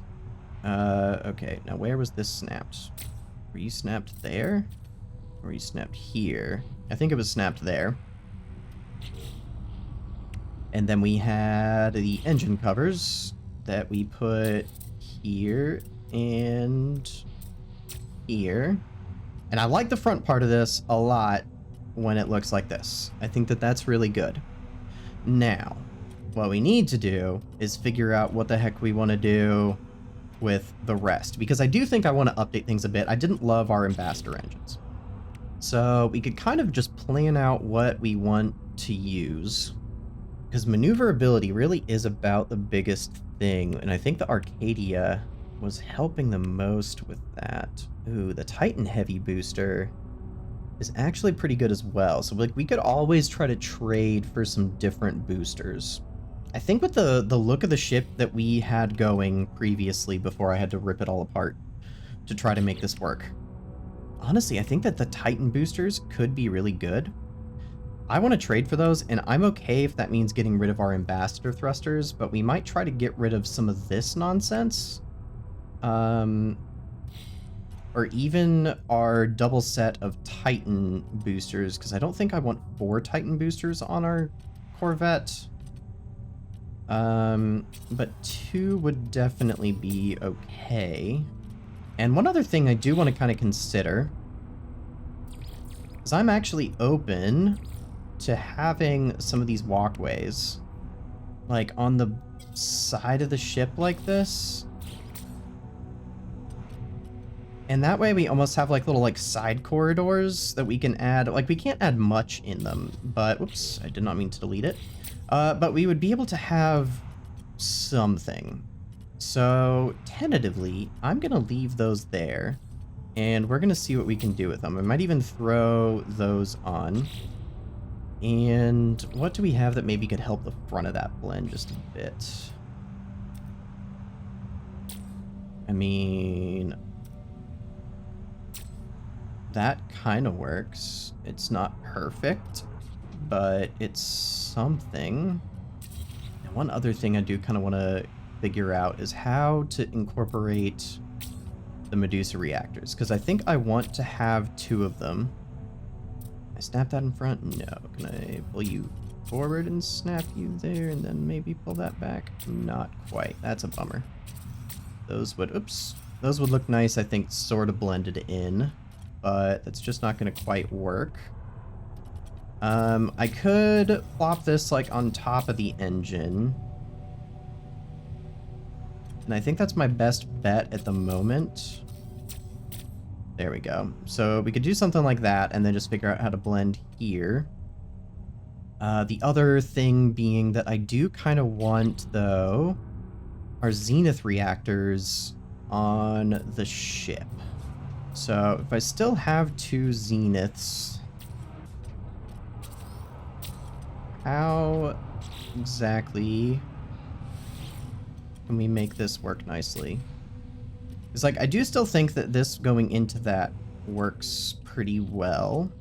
Okay, now where was this snapped? Were you snapped there? Or were you snapped here? I think it was snapped there. And then we had the engine covers that we put here and here. And I like the front part of this a lot when it looks like this. I think that that's really good. Now, what we need to do is figure out what the heck we want to do with the rest, because I do think I want to update things a bit. I didn't love our ambassador engines. So we could kind of just plan out what we want to use, because maneuverability really is about the biggest thing, and I think the Arcadia was helping the most with that. Ooh, the Titan Heavy booster is actually pretty good as well. So like we could always try to trade for some different boosters. I think with the look of the ship that we had going previously before I had to rip it all apart to try to make this work, honestly, I think that the Titan boosters could be really good. I want to trade for those, and I'm okay if that means getting rid of our ambassador thrusters, but we might try to get rid of some of this nonsense. Or even our double set of Titan boosters, because I don't think I want 4 Titan boosters on our Corvette. But 2 would definitely be okay. And one other thing I do want to kind of consider is I'm actually open to having some of these walkways like on the side of the ship like this. And that way we almost have like little like side corridors that we can add. Like we can't add much in them, but whoops, I did not mean to delete it. But we would be able to have something. So tentatively, I'm gonna leave those there, and we're gonna see what we can do with them. I might even throw those on. And what do we have that maybe could help the front of that blend just a bit? I mean, that kind of works. It's not perfect, but it's something. And one other thing I do kind of want to figure out is how to incorporate the Medusa reactors, because I think I want to have 2 of them. I snap that in front? No. Can I pull you forward and snap you there and then maybe pull that back? Not quite. That's a bummer. Those would, oops, those would look nice, I think, sort of blended in, but that's just not going to quite work. I could plop this like on top of the engine. And I think that's my best bet at the moment. There we go. So we could do something like that and then just figure out how to blend here. The other thing being that I do kind of want, though, our zenith reactors on the ship. So if I still have 2 zeniths, how exactly can we make this work nicely? It's like, I do still think that this going into that works pretty well.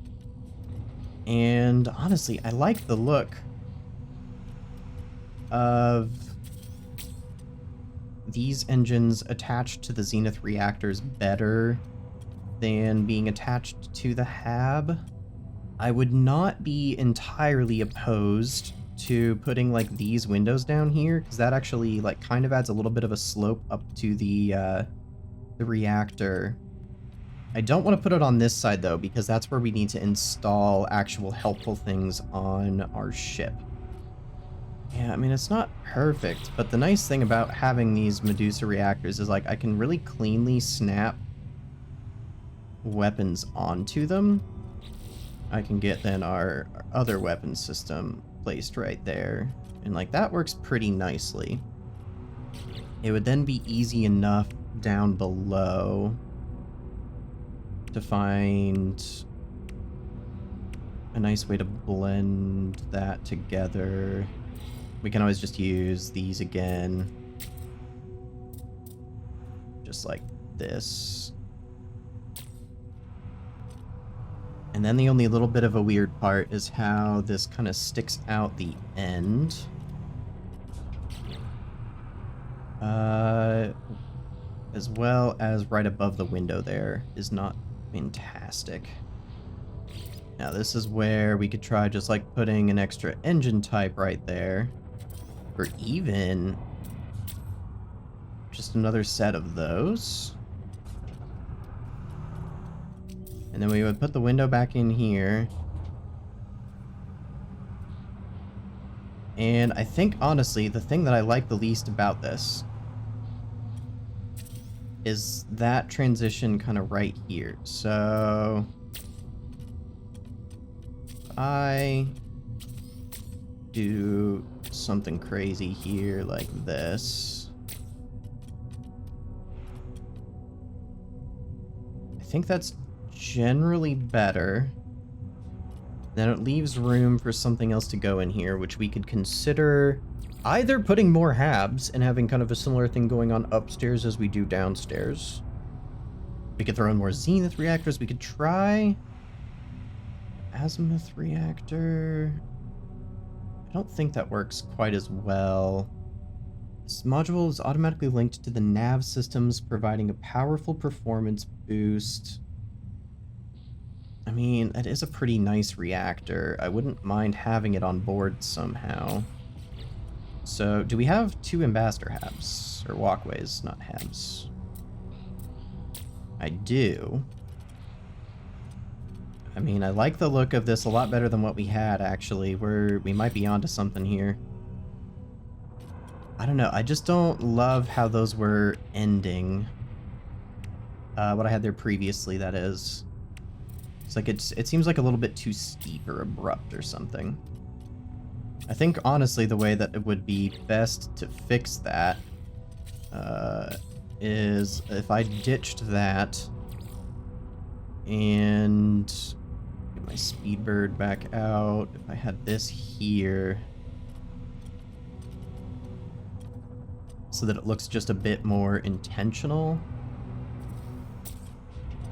And honestly, I like the look of these engines attached to the zenith reactors better than being attached to the hab. I would not be entirely opposed to putting like these windows down here, because that actually like kind of adds a little bit of a slope up to the reactor. I don't want to put it on this side though, because that's where we need to install actual helpful things on our ship. Yeah, I mean, it's not perfect, but the nice thing about having these Medusa reactors is like I can really cleanly snap weapons onto them. I can get then our other weapon system placed right there, and like that works pretty nicely. It would then be easy enough down below to find a nice way to blend that together. We can always just use these again, just like this. And then the only little bit of a weird part is how this kind of sticks out the end. As well as right above the window there is not fantastic. Now this is where we could try just like putting an extra engine type right there. Or even just another set of those. And then we would put the window back in here. And I think, honestly, the thing that I like the least about this is that transition kind of right here. So I do something crazy here like this. I think that's generally better. Then it leaves room for something else to go in here, which we could consider either putting more habs and having kind of a similar thing going on upstairs as we do downstairs. We could throw in more zenith reactors. We could try azimuth reactor. I don't think that works quite as well. This module is automatically linked to the nav systems, providing a powerful performance boost. I mean, it is a pretty nice reactor. I wouldn't mind having it on board somehow. So, do we have 2 ambassador habs? Or walkways, not habs. I do. I mean, I like the look of this a lot better than what we had, actually. We might be onto something here. I don't know, I just don't love how those were ending. What I had there previously, that is. It's like it seems like a little bit too steep or abrupt or something. I think, honestly, the way that it would be best to fix that is if I ditched that and get my Speedbird back out. If I had this here so that it looks just a bit more intentional.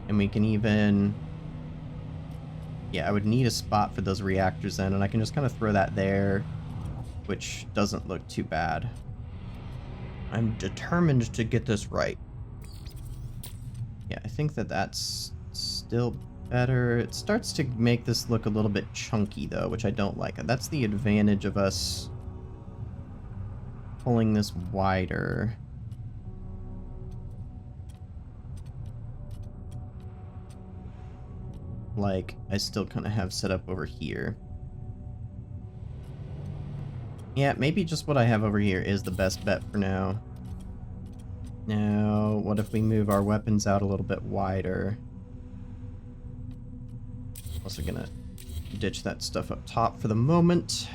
And we can even... Yeah, I would need a spot for those reactors then, and I can just kind of throw that there, which doesn't look too bad. I'm determined to get this right. Yeah, I think that that's still better. It starts to make this look a little bit chunky, though, which I don't like. That's the advantage of us pulling this wider. Like I still kind of have set up over here. Yeah, maybe just what I have over here is the best bet for now. Now, what if we move our weapons out a little bit wider? Also gonna ditch that stuff up top for the moment.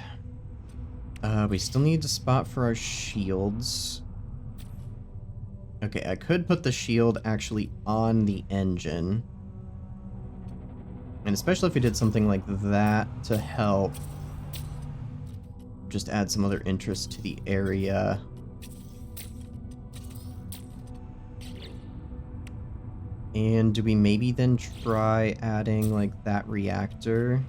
We still need a spot for our shields. Okay, I could put the shield actually on the engine. And especially if we did something like that to help just add some other interest to the area. And do we maybe then try adding like that reactor?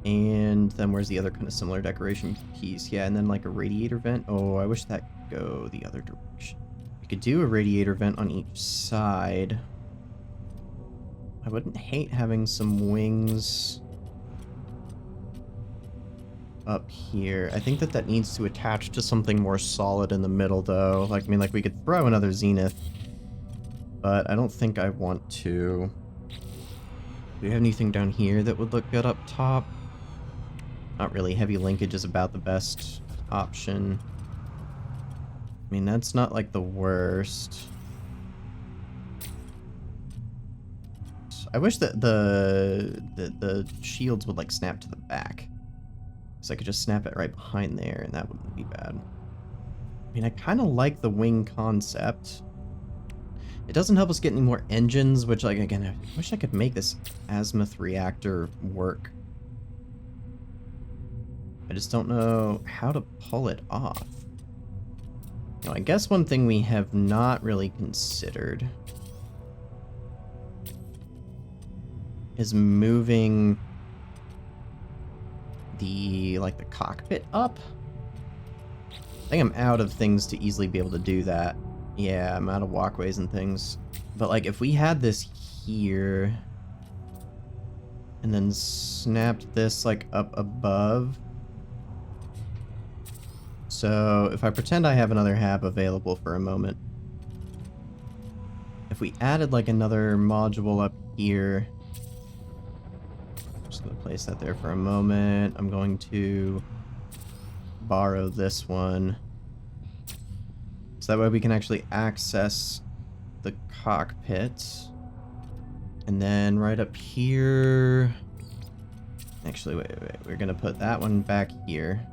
And then where's the other kind of similar decoration piece? Yeah, and then like a radiator vent. Oh, I wish that could go the other direction. We could do a radiator vent on each side. I wouldn't hate having some wings up here. I think that that needs to attach to something more solid in the middle, though. Like, I mean, like, we could throw another zenith, but I don't think I want to. Do we have anything down here that would look good up top? Not really. Heavy linkage is about the best option. I mean, that's not, like, the worst. I wish that the shields would like snap to the back, so I could just snap it right behind there, and that wouldn't be bad. I mean, I kind of like the wing concept. It doesn't help us get any more engines, which, like, again, I wish I could make this azimuth reactor work. I just don't know how to pull it off. Now, I guess one thing we have not really considered is moving the, like, the cockpit up. I think I'm out of things to easily be able to do that. Yeah, I'm out of walkways and things. But, like, if we had this here and then snapped this, like, up above. So if I pretend I have another hab available for a moment, if we added, like, another module up here, just going to place that there for a moment. I'm going to borrow this one, so that way we can actually access the cockpit. And then right up here, actually, wait, we're going to put that one back here.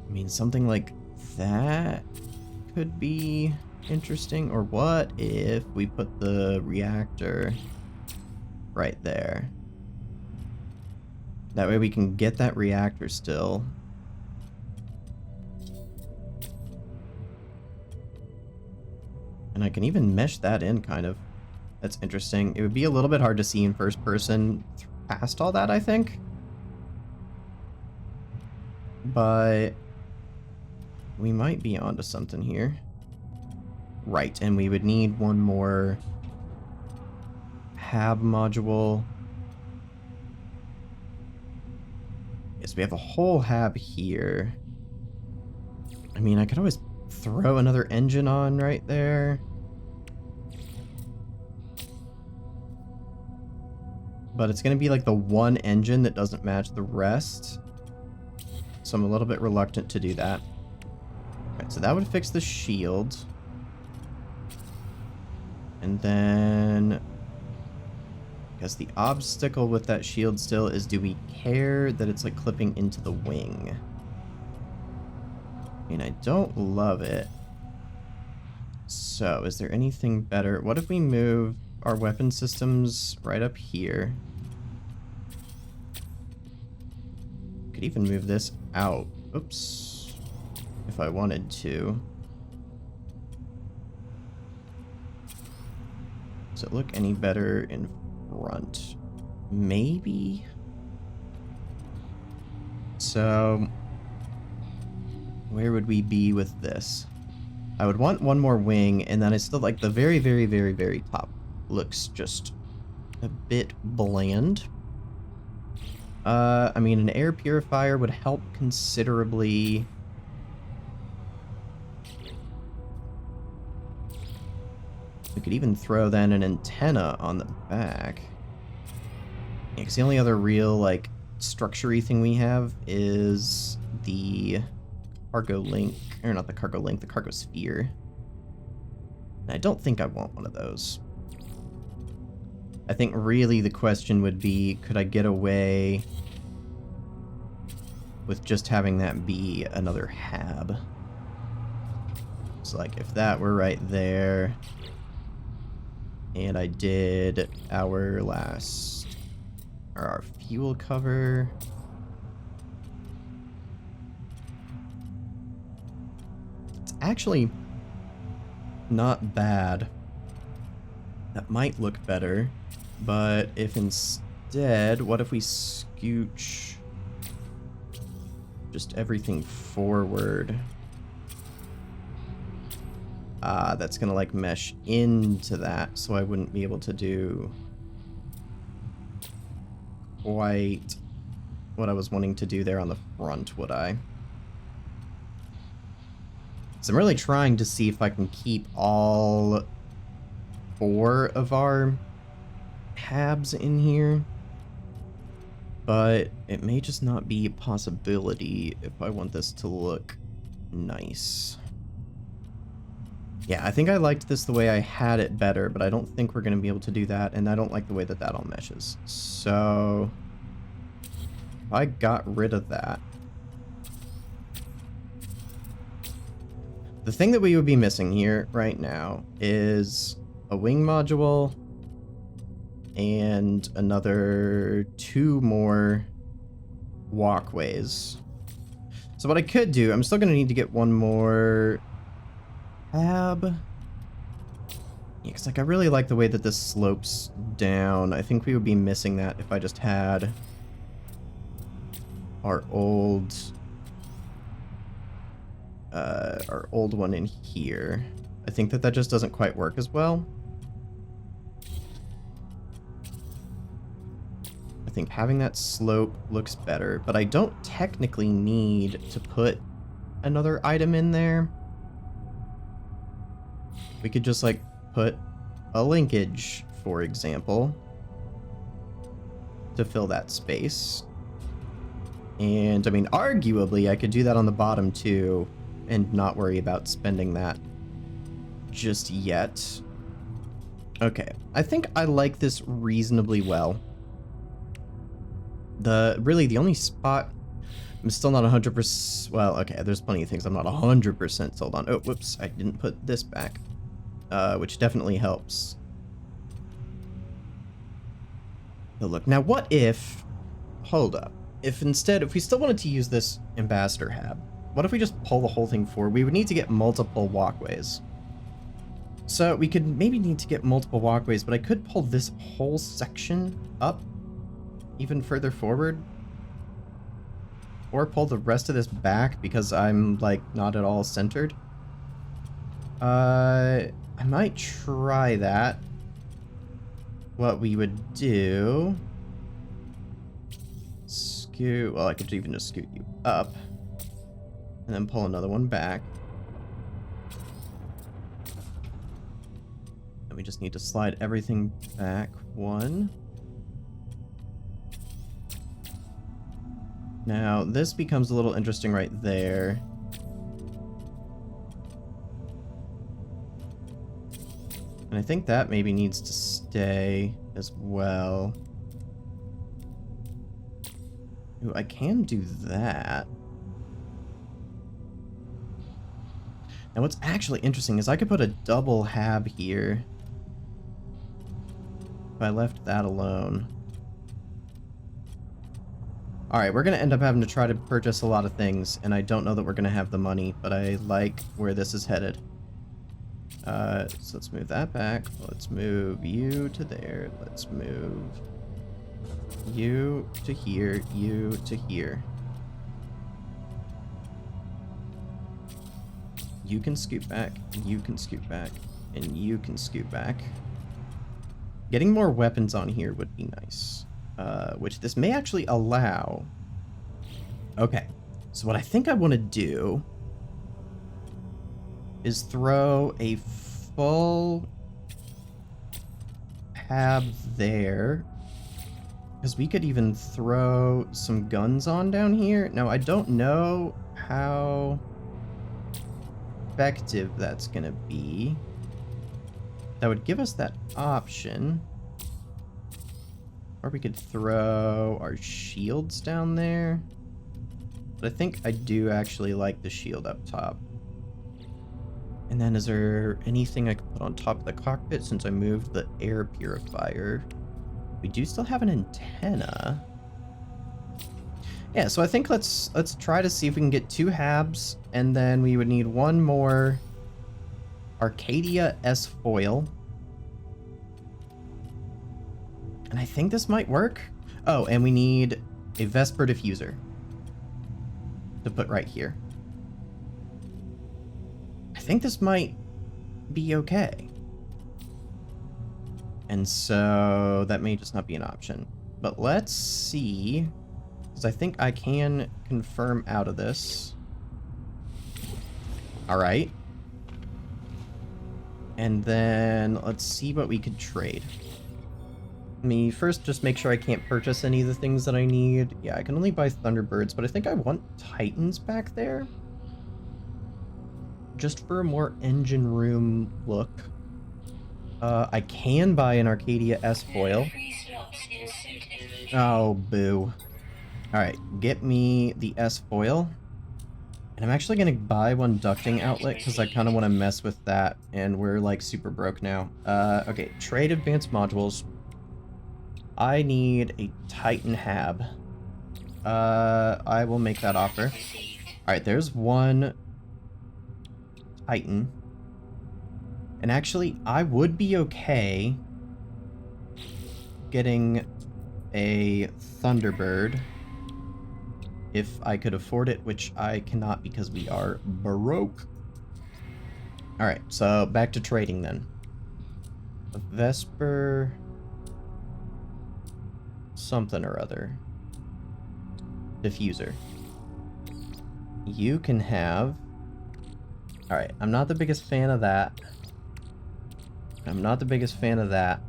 I mean, something like that could be interesting. Or what if we put the reactor right there? That way we can get that reactor still. And I can even mesh that in, kind of. That's interesting. It would be a little bit hard to see in first person past all that, I think. But we might be onto something here. Right, and we would need one more hab module. Yes, we have a whole hab here. I mean, I could always throw another engine on right there. But it's going to be like the one engine that doesn't match the rest. So I'm a little bit reluctant to do that. Alright, So that would fix the shield. And then I guess the obstacle with that shield still is, do we care that it's like clipping into the wing? I mean, I don't love it. So is there anything better? What if we move our weapon systems right up here? Could even move this out. Oops. If I wanted to. Does it look any better in front? Maybe? So, where would we be with this? I would want one more wing, and then I still like the very, very, very, very top. Looks just a bit bland. I mean, an air purifier would help considerably. We could even throw then an antenna on the back. Yeah, because the only other real, like, structure-y thing we have is the cargo link, or not the cargo link, the cargo sphere. And I don't think I want one of those. I think really the question would be, could I get away with just having that be another hab? So like if that were right there, and I did our fuel cover. It's actually not bad. That might look better, but if instead, what if we scooch just everything forward? That's gonna like mesh into that, so I wouldn't be able to do quite what I was wanting to do there on the front, would I? So I'm really trying to see if I can keep all 4 of our habs in here, but it may just not be a possibility if I want this to look nice. Yeah, I think I liked this the way I had it better, but I don't think we're going to be able to do that, and I don't like the way that that all meshes. So, if I got rid of that. The thing that we would be missing here right now is a wing module and another 2 more walkways. So what I could do, I'm still going to need to get one more hab. Yeah, because like I really like the way that this slopes down. I think we would be missing that if I just had our old one in here. I think that that just doesn't quite work as well. I think having that slope looks better, but I don't technically need to put another item in there. We could just like put a linkage, for example, to fill that space. And I mean, arguably I could do that on the bottom too and not worry about spending that just yet. Okay, I think I like this reasonably well. Really the only spot I'm still not 100%, well, okay, there's plenty of things I'm not 100% sold on. Oh, whoops, I didn't put this back. Which definitely helps. But look, now what if, hold up, if we still wanted to use this ambassador hab, what if we just pull the whole thing forward? We would need to get multiple walkways. So we could maybe need to get multiple walkways, but I could pull this whole section up even further forward. Or pull the rest of this back because I'm like not at all centered. I might try that. What we would do... Scoot... Well, I could even just scoot you up. And then pull another one back. And we just need to slide everything back 1. Now, this becomes a little interesting right there. And I think that maybe needs to stay as well. Ooh, I can do that. Now what's actually interesting is I could put a double hab here if I left that alone. Alright, we're going to end up having to try to purchase a lot of things, and I don't know that we're going to have the money, but I like where this is headed. So let's move that back. Let's move you to there. Let's move you to here, you to here. You can scoot back, you can scoot back, and you can scoot back. Getting more weapons on here would be nice. Which this may actually allow. Okay, so what I think I want to do is throw a full hab there. Because we could even throw some guns on down here. Now, I don't know how effective that's going to be. That would give us that option. Or we could throw our shields down there. But I think I do actually like the shield up top. And then is there anything I could put on top of the cockpit since I moved the air purifier? We do still have an antenna. Yeah, so I think let's try to see if we can get 2 habs, and then we would need 1 more Arcadia S foil. And I think this might work. Oh, and we need a Vesper diffuser to put right here. I think this might be okay. And so that may just not be an option. But let's see, because I think I can confirm out of this. All right. And then let's see what we could trade. Let me first just make sure I can't purchase any of the things that I need. Yeah, I can only buy Thunderbirds, but I think I want Titans back there. Just for a more engine room look. I can buy an Arcadia S foil. Oh, boo. Alright, get me the S foil. And I'm actually going to buy one ducting outlet because I kind of want to mess with that. And we're like super broke now. Okay, trade advanced modules. I need a Titan hab. I will make that offer. Alright, there's one Titan. And actually, I would be okay getting a Thunderbird if I could afford it, which I cannot because we are broke. Alright, so back to trading then. A Vesper something or other. Diffuser. You can have... Alright, I'm not the biggest fan of that. I'm not the biggest fan of that.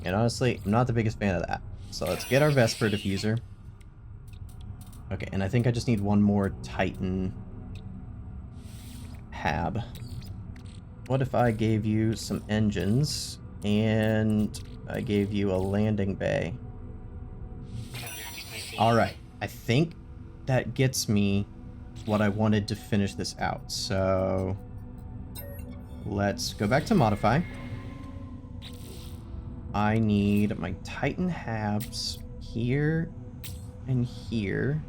And honestly, I'm not the biggest fan of that. So let's get our Vesper diffuser. Okay, and I think I just need 1 more Titan hab. What if I gave you some engines and I gave you a landing bay? Alright, I think that gets me what I wanted to finish this out. So let's go back to modify. I need my Titan habs here and here.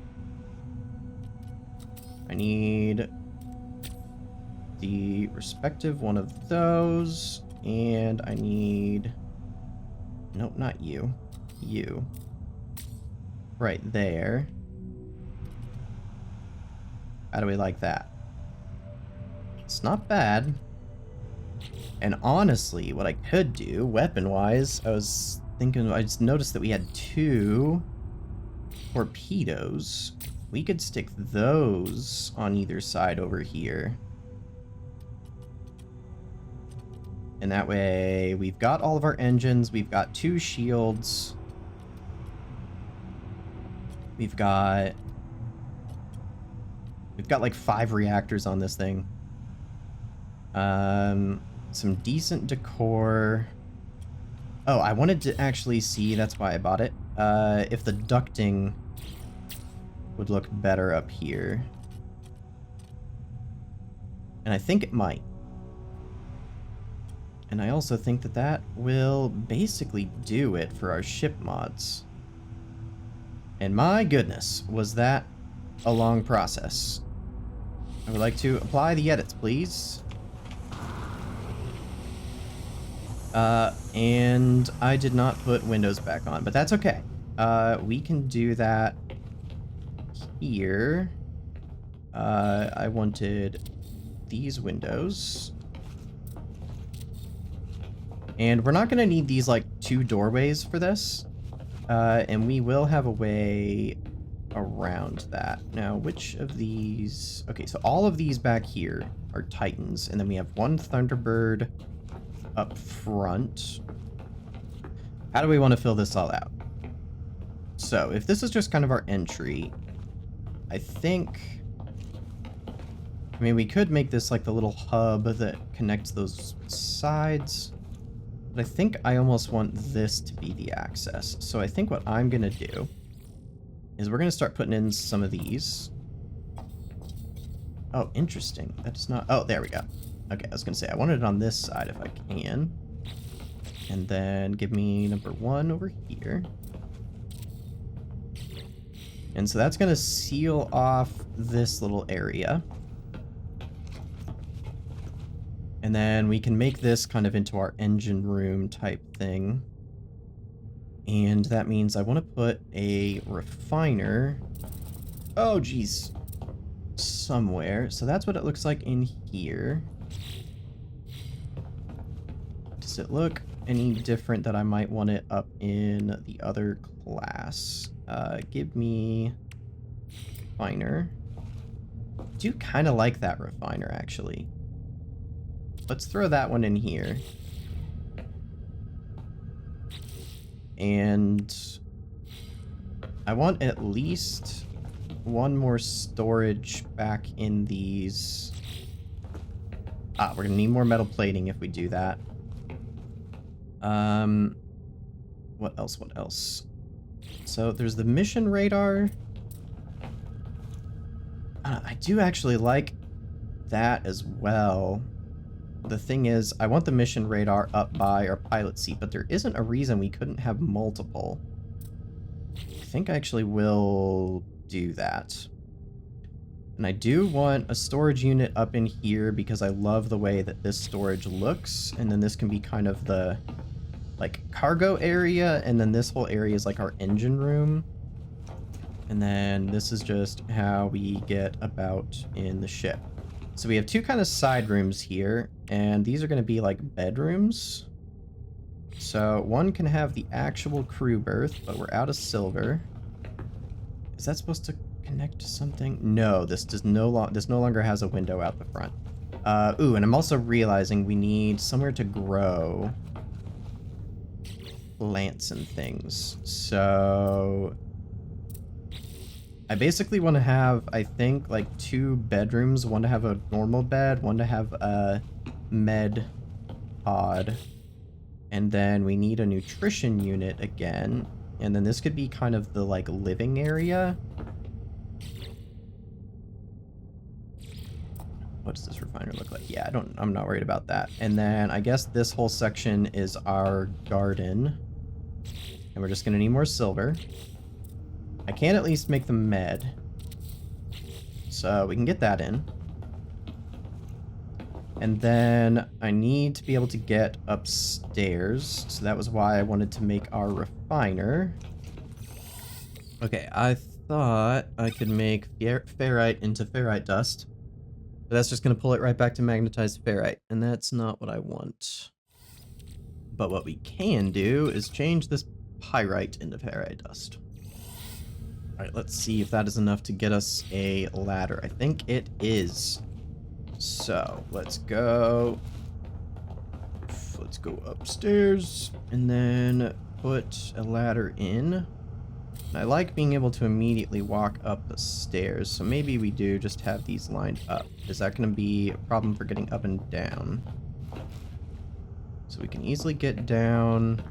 I need the respective one of those, and I need... Nope, not you. You. Right there. How do we like that? It's not bad. And honestly, what I could do, weapon-wise, I was thinking, I just noticed that we had 2 torpedoes. We could stick those on either side over here. And that way, we've got all of our engines, we've got 2 shields. We've got like 5 reactors on this thing. some decent decor. Oh, I wanted to actually see, that's why I bought it, if the ducting would look better up here. And I think it might. And I also think that that will basically do it for our ship mods. And my goodness, was that a long process. I would like to apply the edits, please. And I did not put windows back on, but that's okay. We can do that here. I wanted these windows. And we're not going to need these, like, 2 doorways for this. And we will have a way around that. Now, which of these... Okay, so all of these back here are Titans. And then we have 1 Thunderbird up front. How do we want to fill this all out? So, if this is just kind of our entry, I think... I mean, we could make this like the little hub that connects those sides. But I think I almost want this to be the access. So I think what I'm going to do is we're going to start putting in some of these. Oh, interesting. That is not... Oh, there we go. Okay, I was going to say, I want it on this side if I can. And then give me number 1 over here. And so that's going to seal off this little area. And then we can make this kind of into our engine room type thing. And that means I want to put a refiner. Oh, geez. Somewhere. So that's what it looks like in here. Does it look any different that I might want it up in the other class? Give me refiner. I do kind of like that refiner, actually. Let's throw that one in here. And I want at least 1 more storage back in these. Ah, we're gonna need more metal plating if we do that. What else? What else? So there's the mission radar. I do actually like that as well. The thing is, I want the mission radar up by our pilot seat, but there isn't a reason we couldn't have multiple. I think I actually will do that. And I do want a storage unit up in here because I love the way that this storage looks. And then this can be kind of the, like, cargo area. And then this whole area is like our engine room. And then this is just how we get about in the ship. So we have 2 kind of side rooms here, and these are going to be like bedrooms. So 1 can have the actual crew berth, but we're out of silver. Is that supposed to connect to something? No, this no longer has a window out the front. Ooh, and I'm also realizing we need somewhere to grow plants and things. So I basically want to have, I think, like 2 bedrooms. 1 to have a normal bed, 1 to have a med pod. And then we need a nutrition unit again. And then this could be kind of the, like, living area. What does this refiner look like? Yeah, I'm not worried about that. And then I guess this whole section is our garden. And we're just going to need more silver. I can at least make the med. So we can get that in. And then I need to be able to get upstairs. So that was why I wanted to make our refiner. Okay, I thought I could make ferrite into ferrite dust. But that's just going to pull it right back to magnetized ferrite. And that's not what I want. But what we can do is change this pyrite into ferrite dust. Alright, let's see if that is enough to get us a ladder. I think it is. So, let's go. Let's go upstairs and then put a ladder in. And I like being able to immediately walk up the stairs, so maybe we do just have these lined up. Is that going to be a problem for getting up and down? So we can easily get down.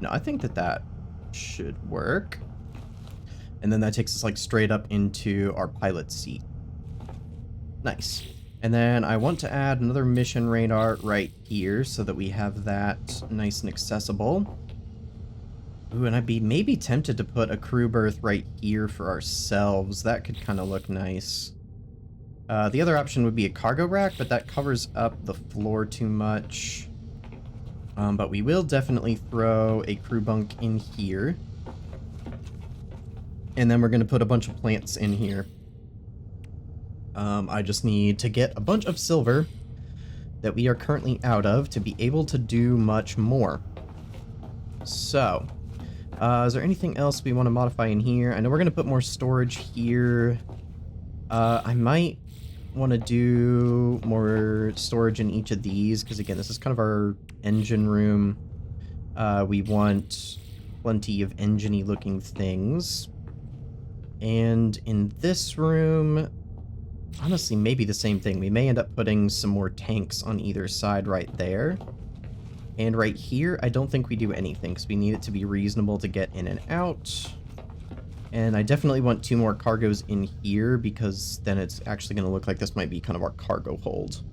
No, I think that that should work. And then that takes us like straight up into our pilot seat. Nice. And then I want to add another mission radar right here so that we have that nice and accessible. Ooh, and I'd be maybe tempted to put a crew berth right here for ourselves. That could kind of look nice. The other option would be a cargo rack, but that covers up the floor too much. But we will definitely throw a crew bunk in here. And then we're going to put a bunch of plants in here. I just need to get a bunch of silver that we are currently out of to be able to do much more. So, is there anything else we want to modify in here? I know we're going to put more storage here. I might want to do more storage in each of these, because again, this is kind of our engine room. We want plenty of engine-y looking things. And in this room, honestly, maybe the same thing. We may end up putting some more tanks on either side right there. And right here, I don't think we do anything, because we need it to be reasonable to get in and out. And I definitely want 2 more cargos in here, because then it's actually going to look like this might be kind of our cargo hold.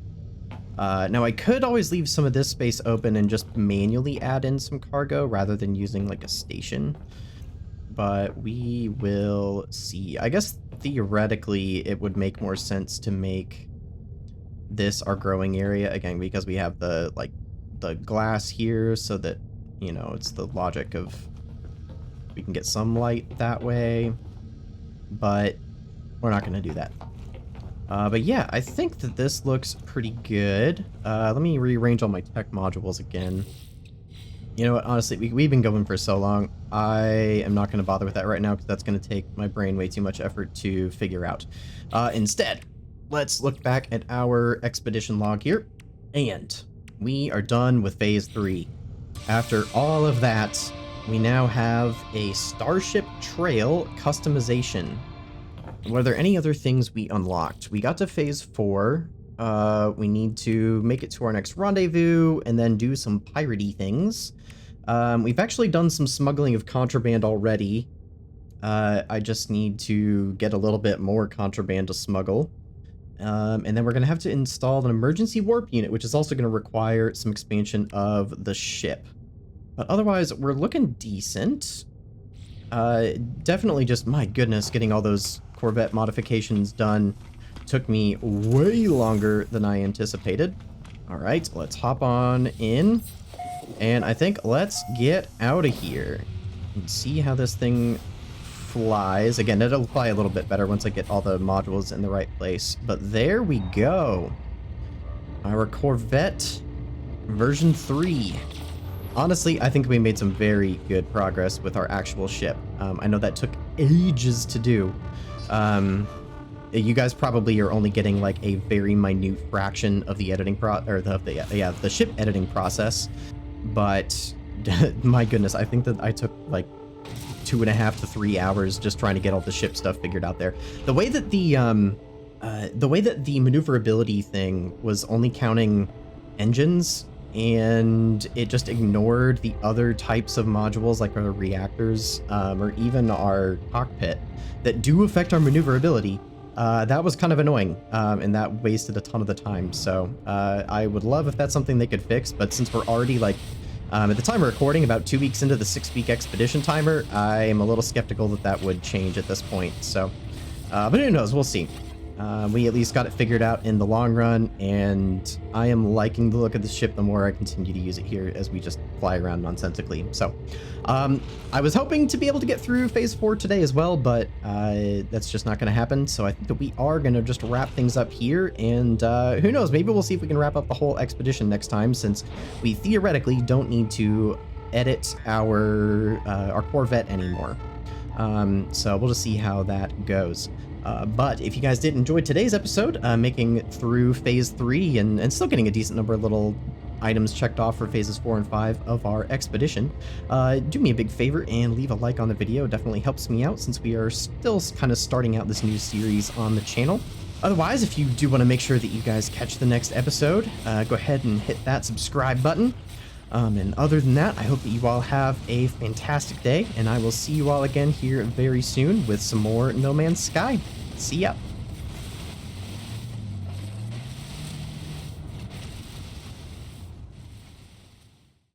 Now, I could always leave some of this space open and just manually add in some cargo, rather than using like a station. But we will see. I guess theoretically, it would make more sense to make this our growing area, again, because we have the, like, the glass here, so that, you know, it's the logic of we can get some light that way, but we're not going to do that. But yeah, I think that this looks pretty good. Let me rearrange all my tech modules again. You know what, honestly, we've been going for so long, I am not going to bother with that right now, because that's going to take my brain way too much effort to figure out. Instead, let's look back at our expedition log here, and we are done with Phase 3. After all of that, we now have a Starship Trail customization. Were there any other things we unlocked? We got to Phase 4. We need to make it to our next rendezvous and then do some piratey things. We've actually done some smuggling of contraband already. I just need to get a little bit more contraband to smuggle. And then we're going to have to install an emergency warp unit, which is also going to require some expansion of the ship. But otherwise, we're looking decent. Definitely just, my goodness, getting all those Corvette modifications done took me way longer than I anticipated. All right, let's hop on in. And I think let's get out of here and see how this thing flies. Again, it'll fly a little bit better once I get all the modules in the right place. But there we go. Our Corvette version 3. Honestly, I think we made some very good progress with our actual ship. I know that took ages to do. You guys probably are only getting like a very minute fraction of the editing the ship editing process. But my goodness, I think that I took like 2.5 to 3 hours just trying to get all the ship stuff figured out there. The way that the maneuverability thing was only counting engines, and it just ignored the other types of modules like our reactors, or even our cockpit that do affect our maneuverability. That was kind of annoying, and that wasted a ton of the time. So I would love if that's something they could fix, but since we're already like at the time of recording about 2 weeks into the 6-week expedition timer, I am a little skeptical that that would change at this point. So but who knows, we'll see. We at least got it figured out in the long run, and I am liking the look of the ship the more I continue to use it here as we just fly around nonsensically. So I was hoping to be able to get through Phase 4 today as well, but that's just not going to happen. So I think that we are going to just wrap things up here, and who knows, maybe we'll see if we can wrap up the whole expedition next time, since we theoretically don't need to edit our Corvette anymore. So we'll just see how that goes. But if you guys did enjoy today's episode, making it through Phase 3 and still getting a decent number of little items checked off for Phases 4 and 5 of our expedition, do me a big favor and leave a like on the video. It definitely helps me out since we are still kind of starting out this new series on the channel. Otherwise, if you do want to make sure that you guys catch the next episode, go ahead and hit that subscribe button. And other than that, I hope that you all have a fantastic day, and I will see you all again here very soon with some more No Man's Sky. See ya.